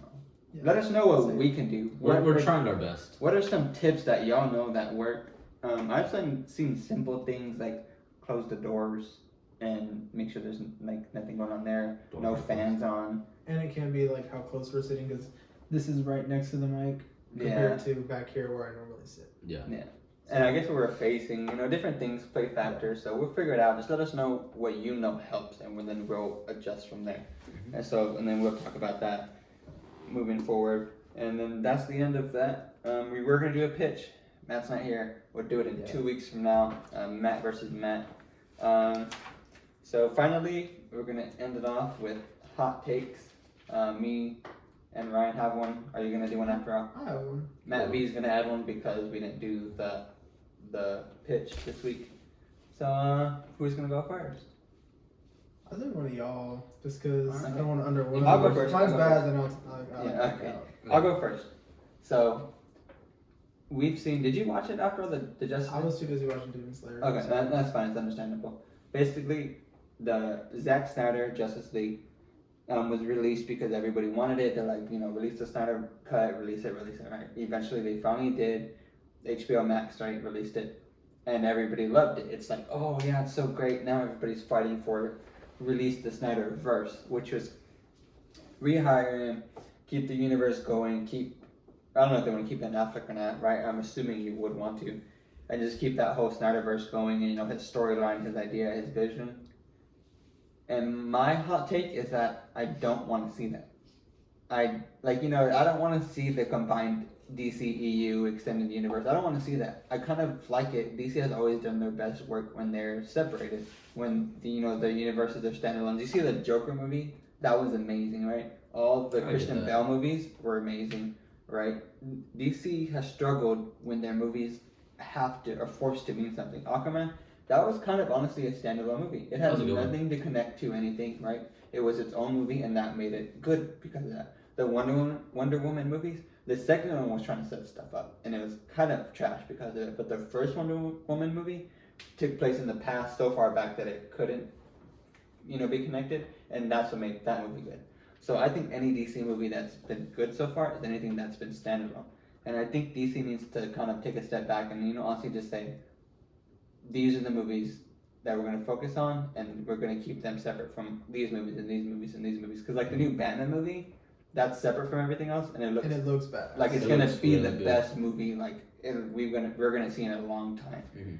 Yeah. Let us know what Same. we can do. We're trying our best. What are some tips that y'all know that work? I've seen simple things like close the doors and make sure there's like nothing going on there. Door No closed. fans on. And it can be like how close we're sitting because this is right next to the mic Yeah. compared to back here where I normally sit. Yeah. And I guess we're facing, different things play factors. So we'll figure it out. Just let us know what you know helps, and then we'll adjust from there. And then we'll talk about that moving forward. And then that's the end of that. We were gonna do a pitch. Matt's not here. We'll do it in 2 weeks from now. Matt versus Matt. So finally, we're gonna end it off with hot takes. Me and Ryan have one. Are you gonna do one after all? I have one. Matt V is gonna add one because we didn't do the pitch this week. So who's gonna go first? I think one of y'all, just because Alright. I don't want to underwhelm. I'll go If first. mine's I'll go bad, first. then I'll Yeah, back okay. out. I'll go first. So we've seen. Did you watch it after the Justice I League? was too busy watching Demon Slayer. Okay, so- that's fine. It's understandable. Basically, the Zack Snyder Justice League was released because everybody wanted it. They're like, release the Snyder cut, release it, right? Eventually, they finally did. HBO Max, right, released it, and everybody loved it. It's like, oh yeah, it's so great. Now everybody's fighting for it. Release the Snyder verse, which was rehire him, keep the universe going, I don't know if they want to keep Ben Affleck or not, right? I'm assuming you would want to. And just keep that whole Snyderverse going and, his storyline, his idea, his vision. And my hot take is that I don't want to see that. I don't want to see the combined DC EU extended universe. I don't want to see that. I kind of like it. DC has always done their best work when they're separated. When the universes are standalone. You see the Joker movie? That was amazing, right? All the Christian Bale movies were amazing, right? DC has struggled when their movies have to or forced to mean something. Aquaman, that was kind of honestly a standalone movie. It had nothing to connect to anything, right? It was its own movie, and that made it good because of that. The Wonder Woman movies, the second one was trying to set stuff up, and it was kind of trash because of it. But the first Wonder Woman movie took place in the past so far back that it couldn't, be connected, and that's what made that movie good. So I think any DC movie that's been good so far is anything that's been standalone. And I think DC needs to kind of take a step back and, honestly just say, these are the movies that we're going to focus on, and we're going to keep them separate from these movies and these movies and these movies. Because, like, the new Batman movie, that's separate from everything else, and it looks bad. like it's going to be the best movie, like, we're going to see in a long time,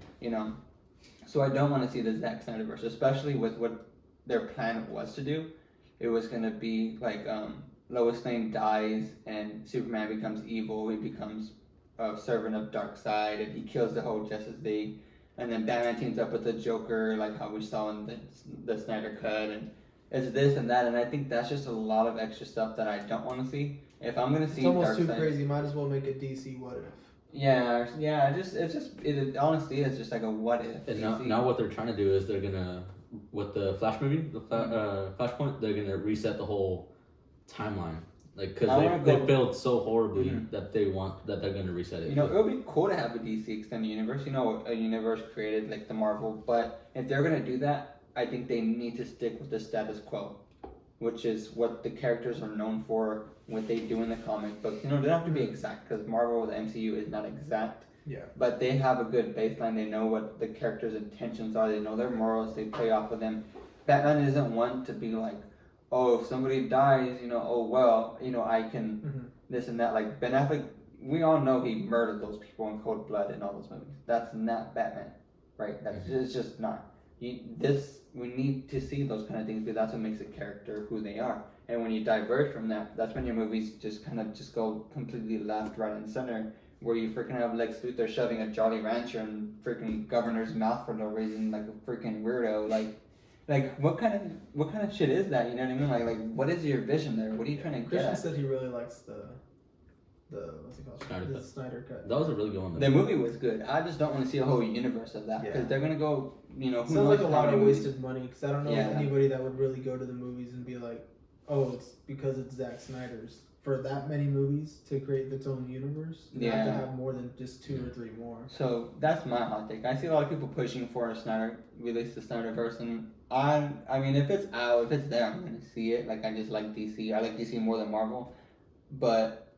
So I don't want to see the Zack Snyderverse, especially with what their plan was to do. It was going to be, like, Lois Lane dies and Superman becomes evil. He becomes a servant of Darkseid and he kills the whole Justice League. And then Batman teams up with the Joker, like how we saw in the Snyder Cut. And it's this and that. And I think that's just a lot of extra stuff that I don't want to see. If I'm going to see it's almost Darkseid, too crazy. Might as well make a DC what if. Yeah. It honestly is just like a what if. And now what they're trying to do is they're gonna, with the Flash movie, Flashpoint, they're gonna reset the whole timeline, like because they failed so horribly that they're gonna reset it. It would be cool to have a DC extended universe. A universe created like the Marvel, but if they're gonna do that, I think they need to stick with the status quo, which is what the characters are known for, what they do in the comic books. They don't have to be exact because Marvel, the MCU, is not exact. Yeah. But they have a good baseline. They know what the characters' intentions are. They know their morals. They play off of them. Batman isn't one to be like, oh, if somebody dies, I can this and that. Like Ben Affleck, we all know he murdered those people in cold blood in all those movies. That's not Batman, right? It's just not. We need to see those kind of things because that's what makes a character who they are. And when you diverge from that, that's when your movies just kind of go completely left, right, and center. Where you freaking have Lex Luthor shoving a Jolly Rancher in freaking governor's mouth for no reason, like a freaking weirdo. Like what kind of shit is that? You know what I mean? Like what is your vision there? What are you trying to get Christian at? said he really likes the what's it called? The Snyder Cut. That was a really good one. The movie was good. I just don't want to see a whole universe of that because they're gonna go. Who Sounds knows like a lot of movies. wasted money because I don't know anybody that would really go to the movies and be like, oh, it's because it's Zack Snyder's. For that many movies to create its own universe, you have to have more than just 2 or 3 more. So that's my hot take. I see a lot of people pushing for a Snyder release the Snyderverse, and I mean, if it's out, if it's there, I'm gonna see it. Like I just like DC. I like DC more than Marvel, but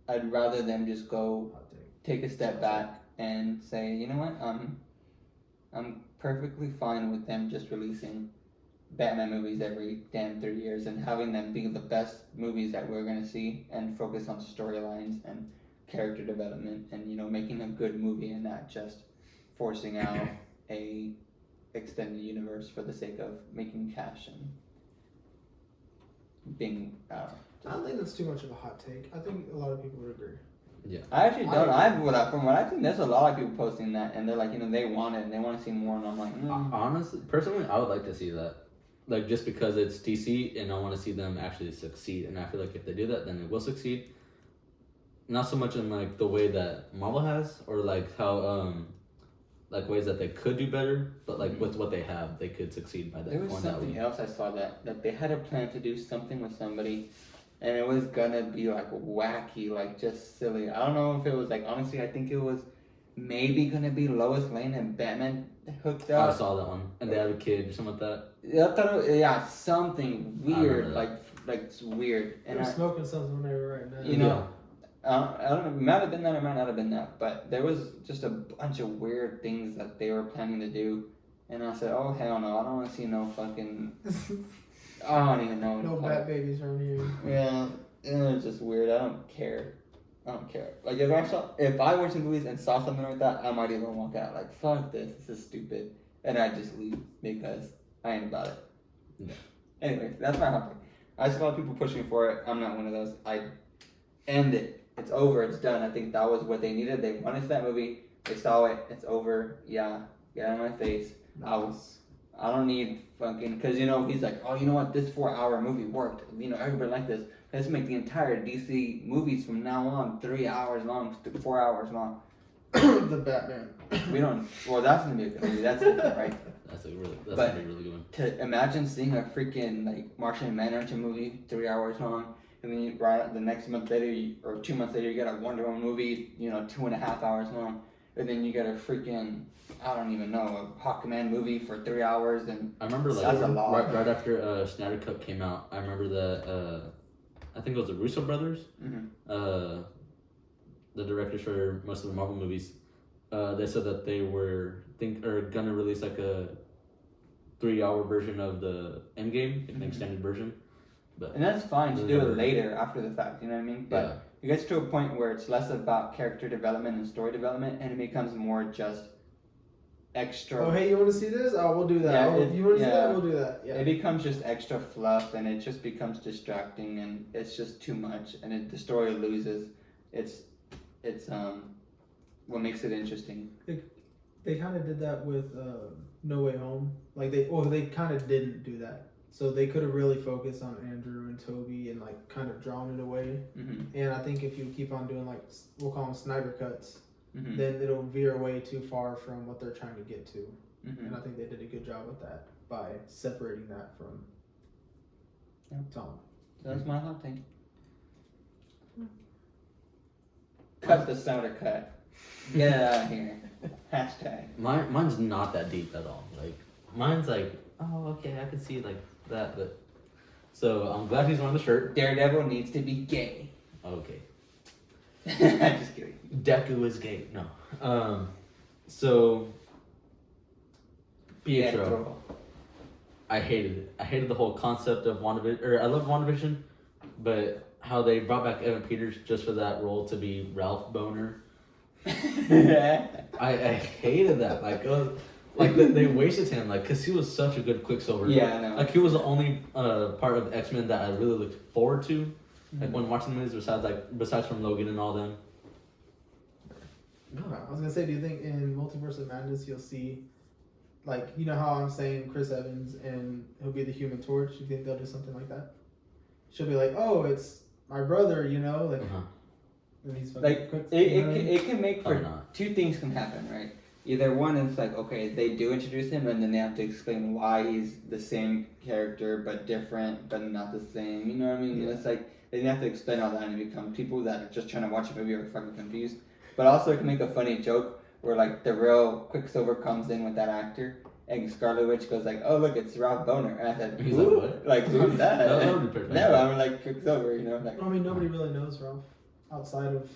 I'd rather them just go take a step back and say, you know what, I'm perfectly fine with them just releasing Batman movies every damn 3 years and having them be the best movies that we're going to see and focus on storylines and character development and making a good movie and not just forcing out a extended universe for the sake of making cash and being I don't think that's too much of a hot take. I think a lot of people would agree. Yeah. I actually don't. From what I've seen, there's a lot of people posting that, and they're like, they want it, and they want to see more, and I'm like, honestly, personally, I would like to see that. Like, just because it's DC, and I want to see them actually succeed, and I feel like if they do that, then it will succeed. Not so much in like the way that Marvel has, or like how like ways that they could do better, but like with what they have, they could succeed by that. There was something else I saw that they had a plan to do something with somebody, and it was gonna be like wacky, like just silly. I don't know if it was like, honestly, I think it was maybe gonna be Lois Lane and Batman hooked up. I saw that one, and they have a kid or something like that. Yeah, I thought something weird, like it's weird. And they're smoking something right now. You know. I don't know, it might have been that or might not have been that, but there was just a bunch of weird things that they were planning to do, and I said, oh hell no, I don't want to see no fucking, I don't even know. No bat babies around here. Yeah, it was just weird. I don't care. Like if I went to movies and saw something like that, I might even walk out like, fuck this is stupid, and I just leave because I ain't about it. Yeah. Anyways, that's my hobby. I saw people pushing for it. I'm not one of those. I end it. It's over. It's done. I think that was what they needed. They wanted that movie. They saw it. It's over. Yeah. Get out of my face. Nice. I don't need fucking, because he's like, oh, you know what, this 4-hour movie worked. Everybody liked this. Let's make the entire DC movies from now on 3 hours long to 4 hours long. The Batman. We don't. Well, that's gonna be a good movie. That's different, right? That's gonna be a really good one. To imagine seeing a freaking like Martian Manhunter movie 3 hours long. And then the next month later, or 2 months later, you got a Wonder Woman movie, 2.5 hours long. And then you got a freaking, I don't even know, a Hawkman movie for 3 hours. And I remember that's a lot. Right after Snyder Cut came out, I remember that, I think it was the Russo brothers, the directors for most of the Marvel movies, they said that they were gonna release like a 3-hour version of the Endgame, an extended version. And that's fine to do it later after the fact, you know what I mean? But it gets to a point where it's less about character development and story development, and it becomes more just extra. Oh, hey, you want to see this? Oh, we'll do that. Yeah, you want to see that? We'll do that. Yeah. It becomes just extra fluff, and it just becomes distracting, and it's just too much, and the story loses. It's what makes it interesting. They kind of did that with No Way Home. Like they kind of didn't do that. So they could have really focused on Andrew and Toby and like kind of drawn it away. Mm-hmm. And I think if you keep on doing like, we'll call them Snyder cuts, then it'll veer away too far from what they're trying to get to. Mm-hmm. And I think they did a good job with that by separating that from Tom. That's my hot take. Cut the Snyder cut. Get it out of here. Hashtag. Mine's not that deep at all. Like mine's like, oh, okay, I can see like that, but so I'm glad he's wearing the shirt. Daredevil needs to be gay. Okay. Just kidding. Deku is gay. No. So Pietro. I hated it. I hated the whole concept of WandaVision. Or I love WandaVision, but how they brought back Evan Peters just for that role to be Ralph Boner. I hated that. Like they wasted him, like, cause he was such a good Quicksilver. Yeah, I know. Like he was the only part of X-Men that I really looked forward to, like when watching the movies. Besides from Logan and all them. I was gonna say, do you think in Multiverse of Madness you'll see, like, you know how I'm saying Chris Evans and he'll be the Human Torch? You think they'll do something like that? She'll be like, oh, it's my brother, like. And he's like quick, it can make for two things can happen, right? Either one is like, okay, they do introduce him and then they have to explain why he's the same character but different but not the same. You know what I mean? Yeah. It's like they have to explain all that and it becomes people that are just trying to watch a movie are fucking confused. But also it can make a funny joke where like the real Quicksilver comes in with that actor and Scarlet Witch goes like, oh look, it's Ralph Boner. And I said, who? Like who's that? No, I'm like Quicksilver, like. I mean, nobody really knows Ralph outside of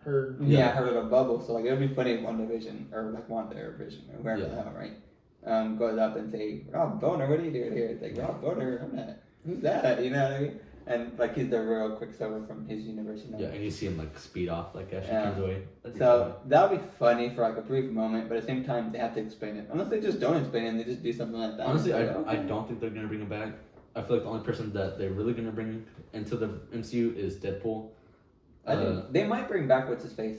her. Yeah, her little bubble. So like it would be funny if WandaVision or like WandaVision or whoever the hell, right? Goes up and say, Rob Boner, what are you doing here? It's like, Rob Boner, I'm not. Who's that? You know what I mean? And like he's the real Quicksilver from his universe. Yeah, and you see him like speed off like as she comes away. So that would be funny for like a brief moment, but at the same time they have to explain it. Unless they just don't explain it and they just do something like that. Honestly, I don't think they're gonna bring him back. I feel like the only person that they're really gonna bring into the MCU is Deadpool. I think they might bring back what's his face.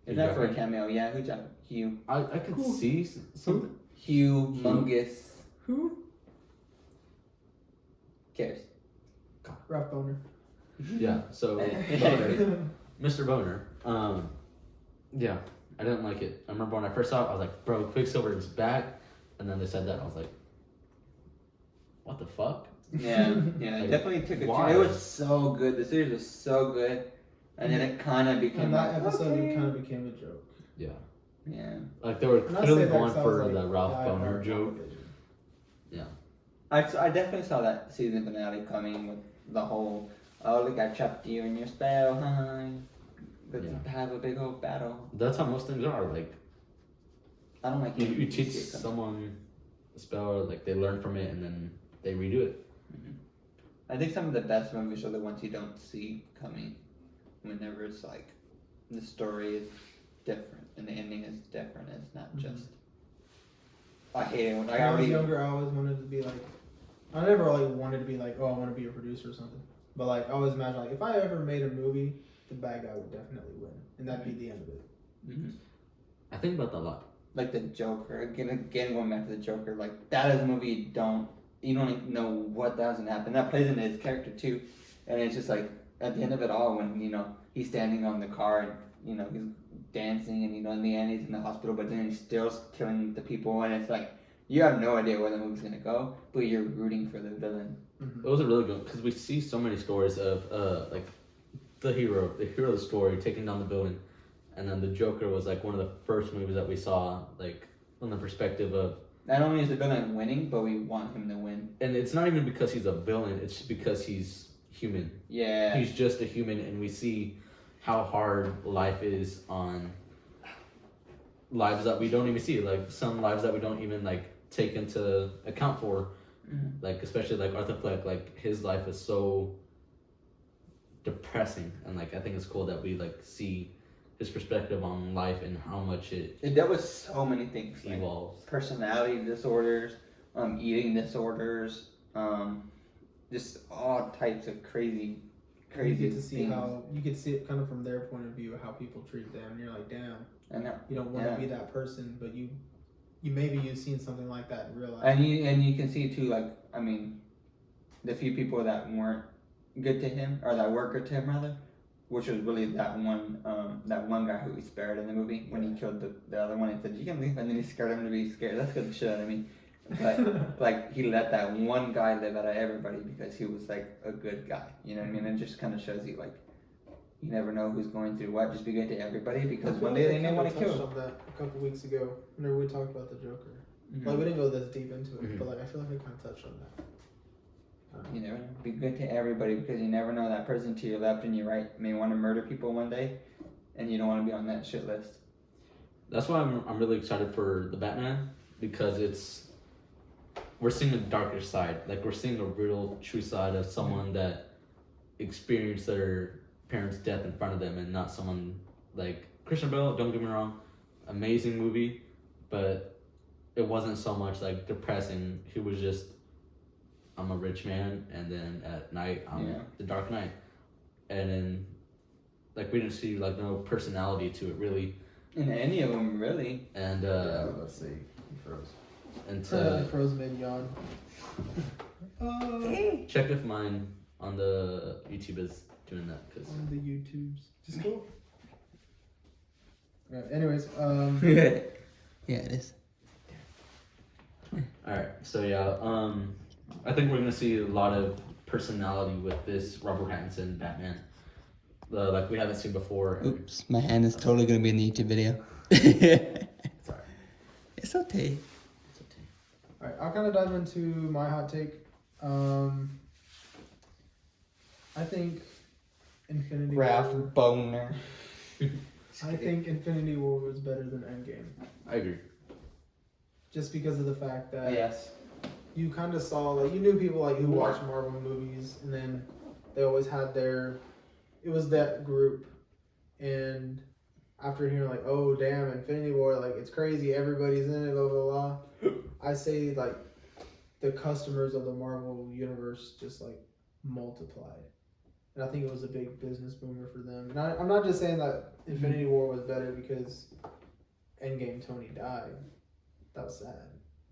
Is that for a Jackman? cameo? Yeah, who's that? Hugh. I could see something. Hugh Mungus. Who? Cares. Ralph Boner. Yeah. So Boner, Mr. Boner. Yeah, I didn't like it. I remember when I first saw it, I was like, bro, Quicksilver is back, and then they said that, and I was like, what the fuck? Yeah, Like, it definitely took a why? turn. It was so good. The series was so good, and then it kind of became And that like, episode okay. kind of became a joke. Yeah. Yeah. Like they were And I clearly say that going 'cause I was for like, the Ralph die Boner hard joke. television. I definitely saw that season finale coming with the whole, oh, look, I trapped you in your spell, huh? Let's Yeah. have a big old battle. That's how most things are. Like I don't like you it. teach someone a spell, like they learn from it, and then they redo it. I think some of the best movies are the ones you don't see coming. Whenever it's like the story is different and the ending is different. It's not just. I hate it when When I was younger, I always wanted to be like. I never like wanted to be like, oh, I want to be a producer or something. But like, I always imagine like, if I ever made a movie, the bad guy would definitely win, and that'd be the end of it. Mm-hmm. I think about that a lot. Like the Joker again going back to the Joker. Like that is a movie you don't even know what doesn't happen. That plays into his character too, and it's just like at the end of it all when he's standing on the car and he's dancing and in the end he's in the hospital, but then he's still killing the people, and it's like. You have no idea where the movie's gonna go, but you're rooting for the villain. It was a really good because we see so many stories of like the hero of the story taking down the villain, and then the Joker was like one of the first movies that we saw like from the perspective of. Not only is the villain winning, but we want him to win. And it's not even because he's a villain; it's just because he's human. Yeah, He's just a human, and we see how hard life is on lives that we don't even see, like some lives that we don't even like take into account for, like especially like Arthur Fleck, like his life is so depressing, and like I think it's cool that we like see his perspective on life and how much it dealt with so many things, evolves. like personality disorders, eating disorders, just all types of crazy You get to see things. how you could see it kind of from their point of view, how people treat them, and you're like, damn, And you don't want to be that person, but you maybe you've seen something like that in real life. and you can see too, like I mean, the few people that weren't good to him or that were good to him rather, which was really that one guy who he spared in the movie when he killed the other one. He said, "You can leave," and then he scared him to be scared. That's good shit. I mean, but like he let that one guy live out of everybody because he was like a good guy. You know what I mean? It just kind of shows you like. You never know who's going through what. Just be good to everybody because one day they may want to kill. I touched on that a couple weeks ago whenever we talked about the Joker. Like we didn't go this deep into it, but like I feel like we kind of touched on that. You never know. Be good to everybody because you never know that person to your left and your right may want to murder people one day, and you don't want to be on that shit list. That's why I'm really excited for the Batman, because we're seeing a darker side. Like we're seeing a real true side of someone that experienced their parents' death in front of them, and not someone like Christian Bale. Don't get me wrong, amazing movie, but it wasn't so much like depressing. He was just, I'm a rich man, and then at night I'm the Dark Knight, and then like we didn't see like no personality to it really. In any of them, really. And Let's see, he froze. And He froze mid yawn. check if mine on the YouTube is doing that, because On the YouTubes, just go. Alright, anyways, yeah, it is. all right. So yeah, I think we're gonna see a lot of personality with this Robert Pattinson Batman, like we haven't seen before. Oops, my hand is totally gonna be in the YouTube video. Sorry. It's okay. alright, I'll kind of dive into my hot take. I think Infinity Ralph War. Boner. I think Infinity War was better than Endgame, I agree. just because of the fact that Yes. you kind of saw, like, you knew people like who watched Marvel movies, and then they always had it was that group, and after hearing like, oh damn, Infinity War, like it's crazy, everybody's in it, blah blah blah. I say like the customers of the Marvel universe just like multiplied, and I think it was a big business boomer for them. And I'm not just saying that Infinity War was better because Endgame Tony died. That was sad.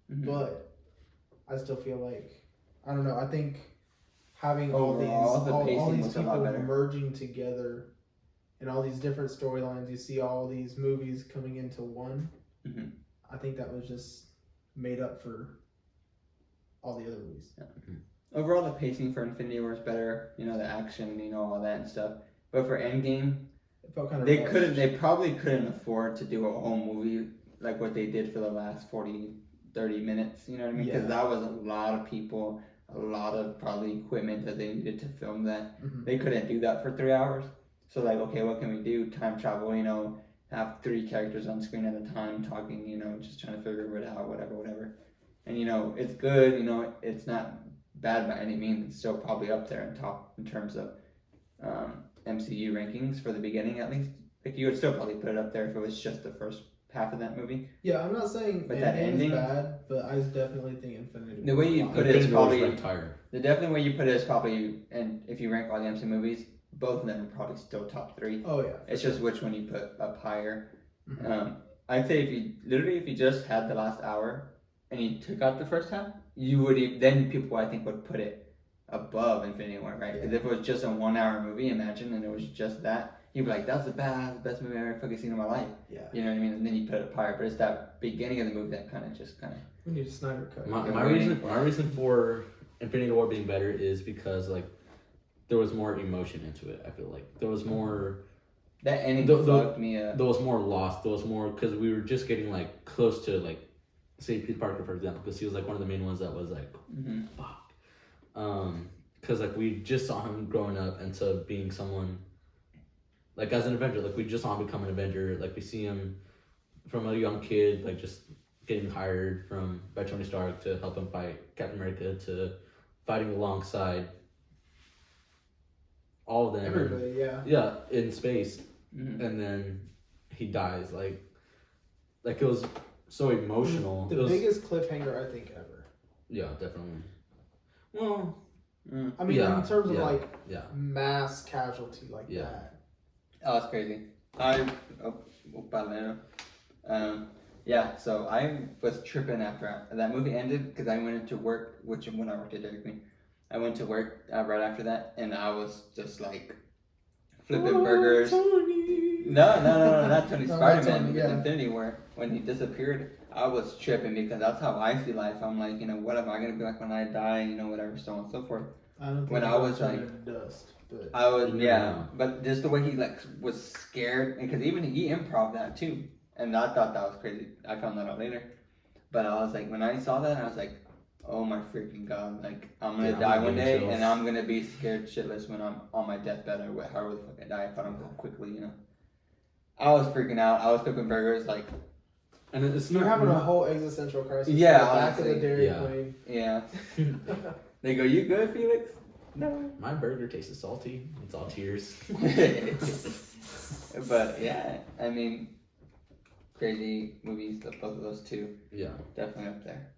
But I still feel like, I don't know, I think having all these people merging together and all these different storylines, you see all these movies coming into one, I think that was just made up for all the other movies. Yeah. Overall, the pacing for Infinity War is better. You know, the action, you know, all that and stuff. But for Endgame, it felt kind of they probably couldn't afford to do a whole movie like what they did for the last 40, 30 minutes. You know what I mean? Because that was a lot of people, a lot of probably equipment that they needed to film that. They couldn't do that for 3 hours. So like, okay, what can we do? Time travel, you know, have 3 characters on screen at a time talking, you know, just trying to figure it out, whatever. And, you know, it's good, you know, it's not bad by any means. It's still probably up there in top in terms of MCU rankings for the beginning, at least. Like, you would still probably put it up there if it was just the first half of that movie. Yeah, I'm not saying but that ending is bad, but I definitely think Infinity War. The way you put it is probably the definitely way you put it is probably, and if you rank all the MCU movies, both of them are probably still top 3. Oh yeah. It's just which one you put up higher. I'd say if you just had the last hour and you took out the first half, you would then people I think would put it above Infinity War, right? Because if it was just a 1 hour movie, imagine, and it was just that, you'd be like, that's the best movie I've ever fucking seen in my life. Yeah. You know what I mean? And then you put it up higher, but it's that beginning of the movie that kind of. We need a Snyder cut. My reason for Infinity War being better is because like there was more emotion into it. I feel like there was more. That ending fucked me up. There was more lost. There was more because we were just getting like close to like, say Peter Parker for example, because he was like one of the main ones that was like, fuck. Because like we just saw him growing up into being someone. Like as an Avenger, like we just saw him become an Avenger. Like we see him from a young kid, like just getting hired by Tony Stark to help him fight Captain America, to fighting alongside all of them. Everybody, yeah, in space, and then he dies. Like it was so emotional. The biggest cliffhanger I think ever. Yeah, definitely. Well, I mean, in terms of mass casualty like that. Oh, that's crazy. So I was tripping after that movie ended because I went into work, when I worked at Dairy Queen. I went to work right after that, and I was just like flipping burgers. Tony. No, not Tony. Spider-Man, Infinity War. When he disappeared, I was tripping because that's how I see life. I'm like, you know, what am I gonna be like when I die? You know, whatever, so on and so forth. I don't think when I was like dust. But I was but just the way he like was scared, and because even he improv that too, and I thought that was crazy. I found that out later, but I was like, when I saw that, I was like, oh my freaking god, like I'm gonna die one day, and I'm gonna be scared shitless when I'm on my deathbed or however the fuck I die if I don't go quickly, you know. I was freaking out. I was cooking burgers like, and it's you're having a whole existential crisis. Yeah, back of the Dairy Queen. Yeah. They go, you good, Felix? No. My burger tasted salty. It's all tears. But yeah, I mean, crazy movies, both of those two. Yeah. Definitely up there.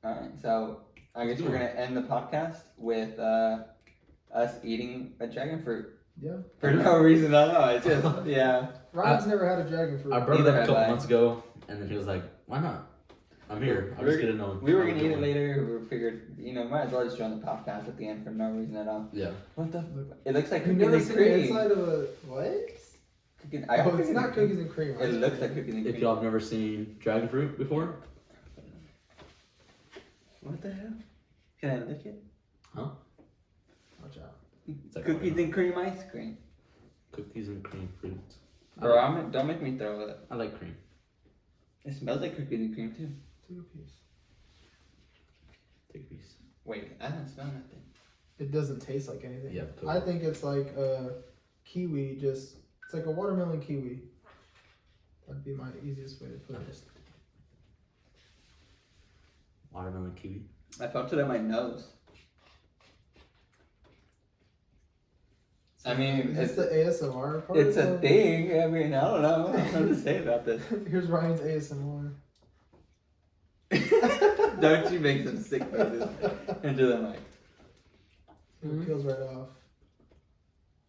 Alright, so I guess we're going to end the podcast with us eating a dragon fruit. Yeah. For no reason at all. It's just, yeah. Ryan's never had a dragon fruit. I brought it up a couple months ago, and then he was like, why not? I'm here. I'm just going to know. We were going to eat it later. We figured, you know, might as well just join the podcast at the end for no reason at all. Yeah. What the? It looks like You've cookies never and seen cream. the inside of a what? It's not cookies and cream. It looks like cookies and cream. If y'all have never seen dragon fruit before. What the hell? Can I lick it? Huh? Watch out. It's like cookies and cream ice cream. Cookies and cream fruit. Bro, don't make me throw it. I like cream. It smells like cookies and cream too. Take a piece. Take a piece. Wait, I don't smell nothing. It doesn't taste like anything. Yeah, totally. I think it's like a kiwi, it's like a watermelon kiwi. That'd be my easiest way to put it. Watermelon kiwi. I felt it in my nose. I mean, it's the ASMR part. It's a thing. I mean, I don't know. I don't know what to say about this. Here's Ryan's ASMR. Don't you make some sick faces into the mic. It peels right off.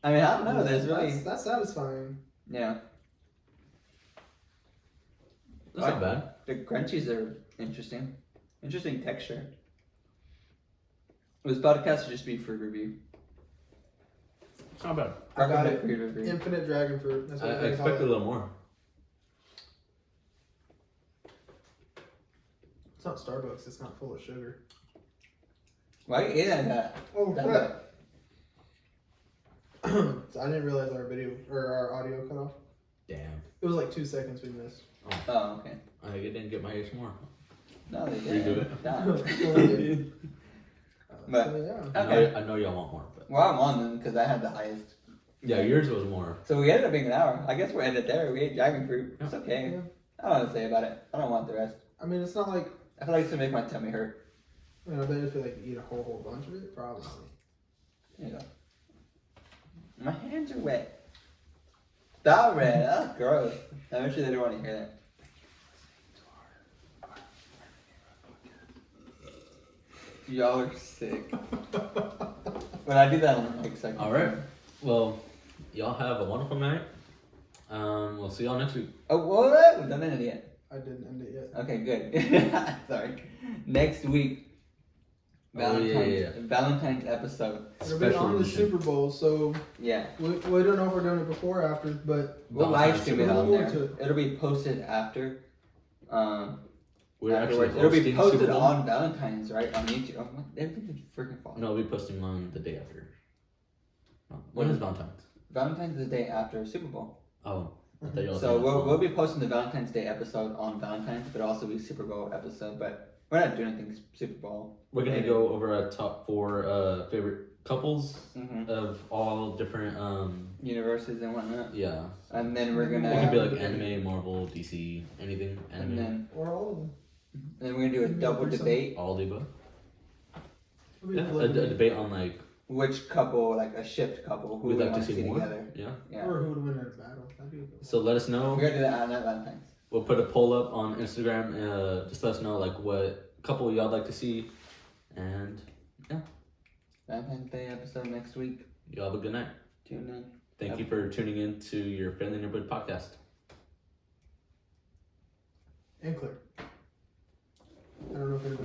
I mean, I don't know. There's really that's satisfying. yeah. That's not bad. The crunchies are interesting. Interesting texture. This podcast should just be fruit review. It's not bad. I got Recommend it. fruit review. Infinite dragon fruit. That's what I they call expected a it. little more. It's not Starbucks. It's not full of sugar. Why you eat that? Oh That- crap! So I didn't realize our video or our audio cut off. Damn. It was like 2 seconds we missed. Oh, okay. I didn't get my ASMR. No, they Redo did. it. Damn. But- So, yeah. Okay. I know y'all want more, but Well, I'm on them because I had the highest. yeah, yours was more. So we ended up being an hour. I guess we're ended there. We ate dragon fruit. It's Yeah. okay. Yeah. I don't know what to say about it. I don't want the rest. I mean, it's not like I feel like it's gonna make my tummy hurt. I bet if you like eat a whole bunch of it, probably. There you go. My hands are wet. That red. That's gross. I'm sure they don't want to hear that. Y'all are sick. When I do that, I'm like second. All right. Well, y'all have a wonderful night. We'll see y'all next week. Oh, what? We don't end it yet. I didn't end it yet. Okay, good. Sorry. Next week, Valentine's episode. It'll be Special on the edition. Super Bowl, so Yeah. we don't know if we're doing it before or after, but We'll Valentine's live stream it Super on Bowl there. to it. It'll be posted after. We're actually Afterwards. It'll be hosting posted Super Bowl. on Valentine's, right? On YouTube. Oh, what? Everything's freaking falling. No, we'll be posting on the day after. No. When is Valentine's? Valentine's is the day after Super Bowl. Oh, I thought y'all So said we'll be posting the Valentine's Day episode on Valentine's, but also be Super Bowl episode. But we're not doing anything Super Bowl. We're gonna related. go over our top 4 favorite couples Mhm. of all different Universes and whatnot. yeah. And then we're It gonna. could be like anime, Marvel, DC, anything anime. And then, or all of them. we're gonna do a double debate. All the above. It'll be Yeah, a political. debate on like Which couple, like a shipped couple, who we'd we like to want to see see more. together. Yeah. Yeah. Or who would win in a battle. That'd be cool. So let us know. We're gonna do that on that Valentine's. We'll put a poll up on Instagram. Just let us know like what couple y'all like to see, and Valentine's Day episode next week. y'all have a good night. Tune in. Thank you for tuning in to your Friendly Neighborhood podcast. And clear.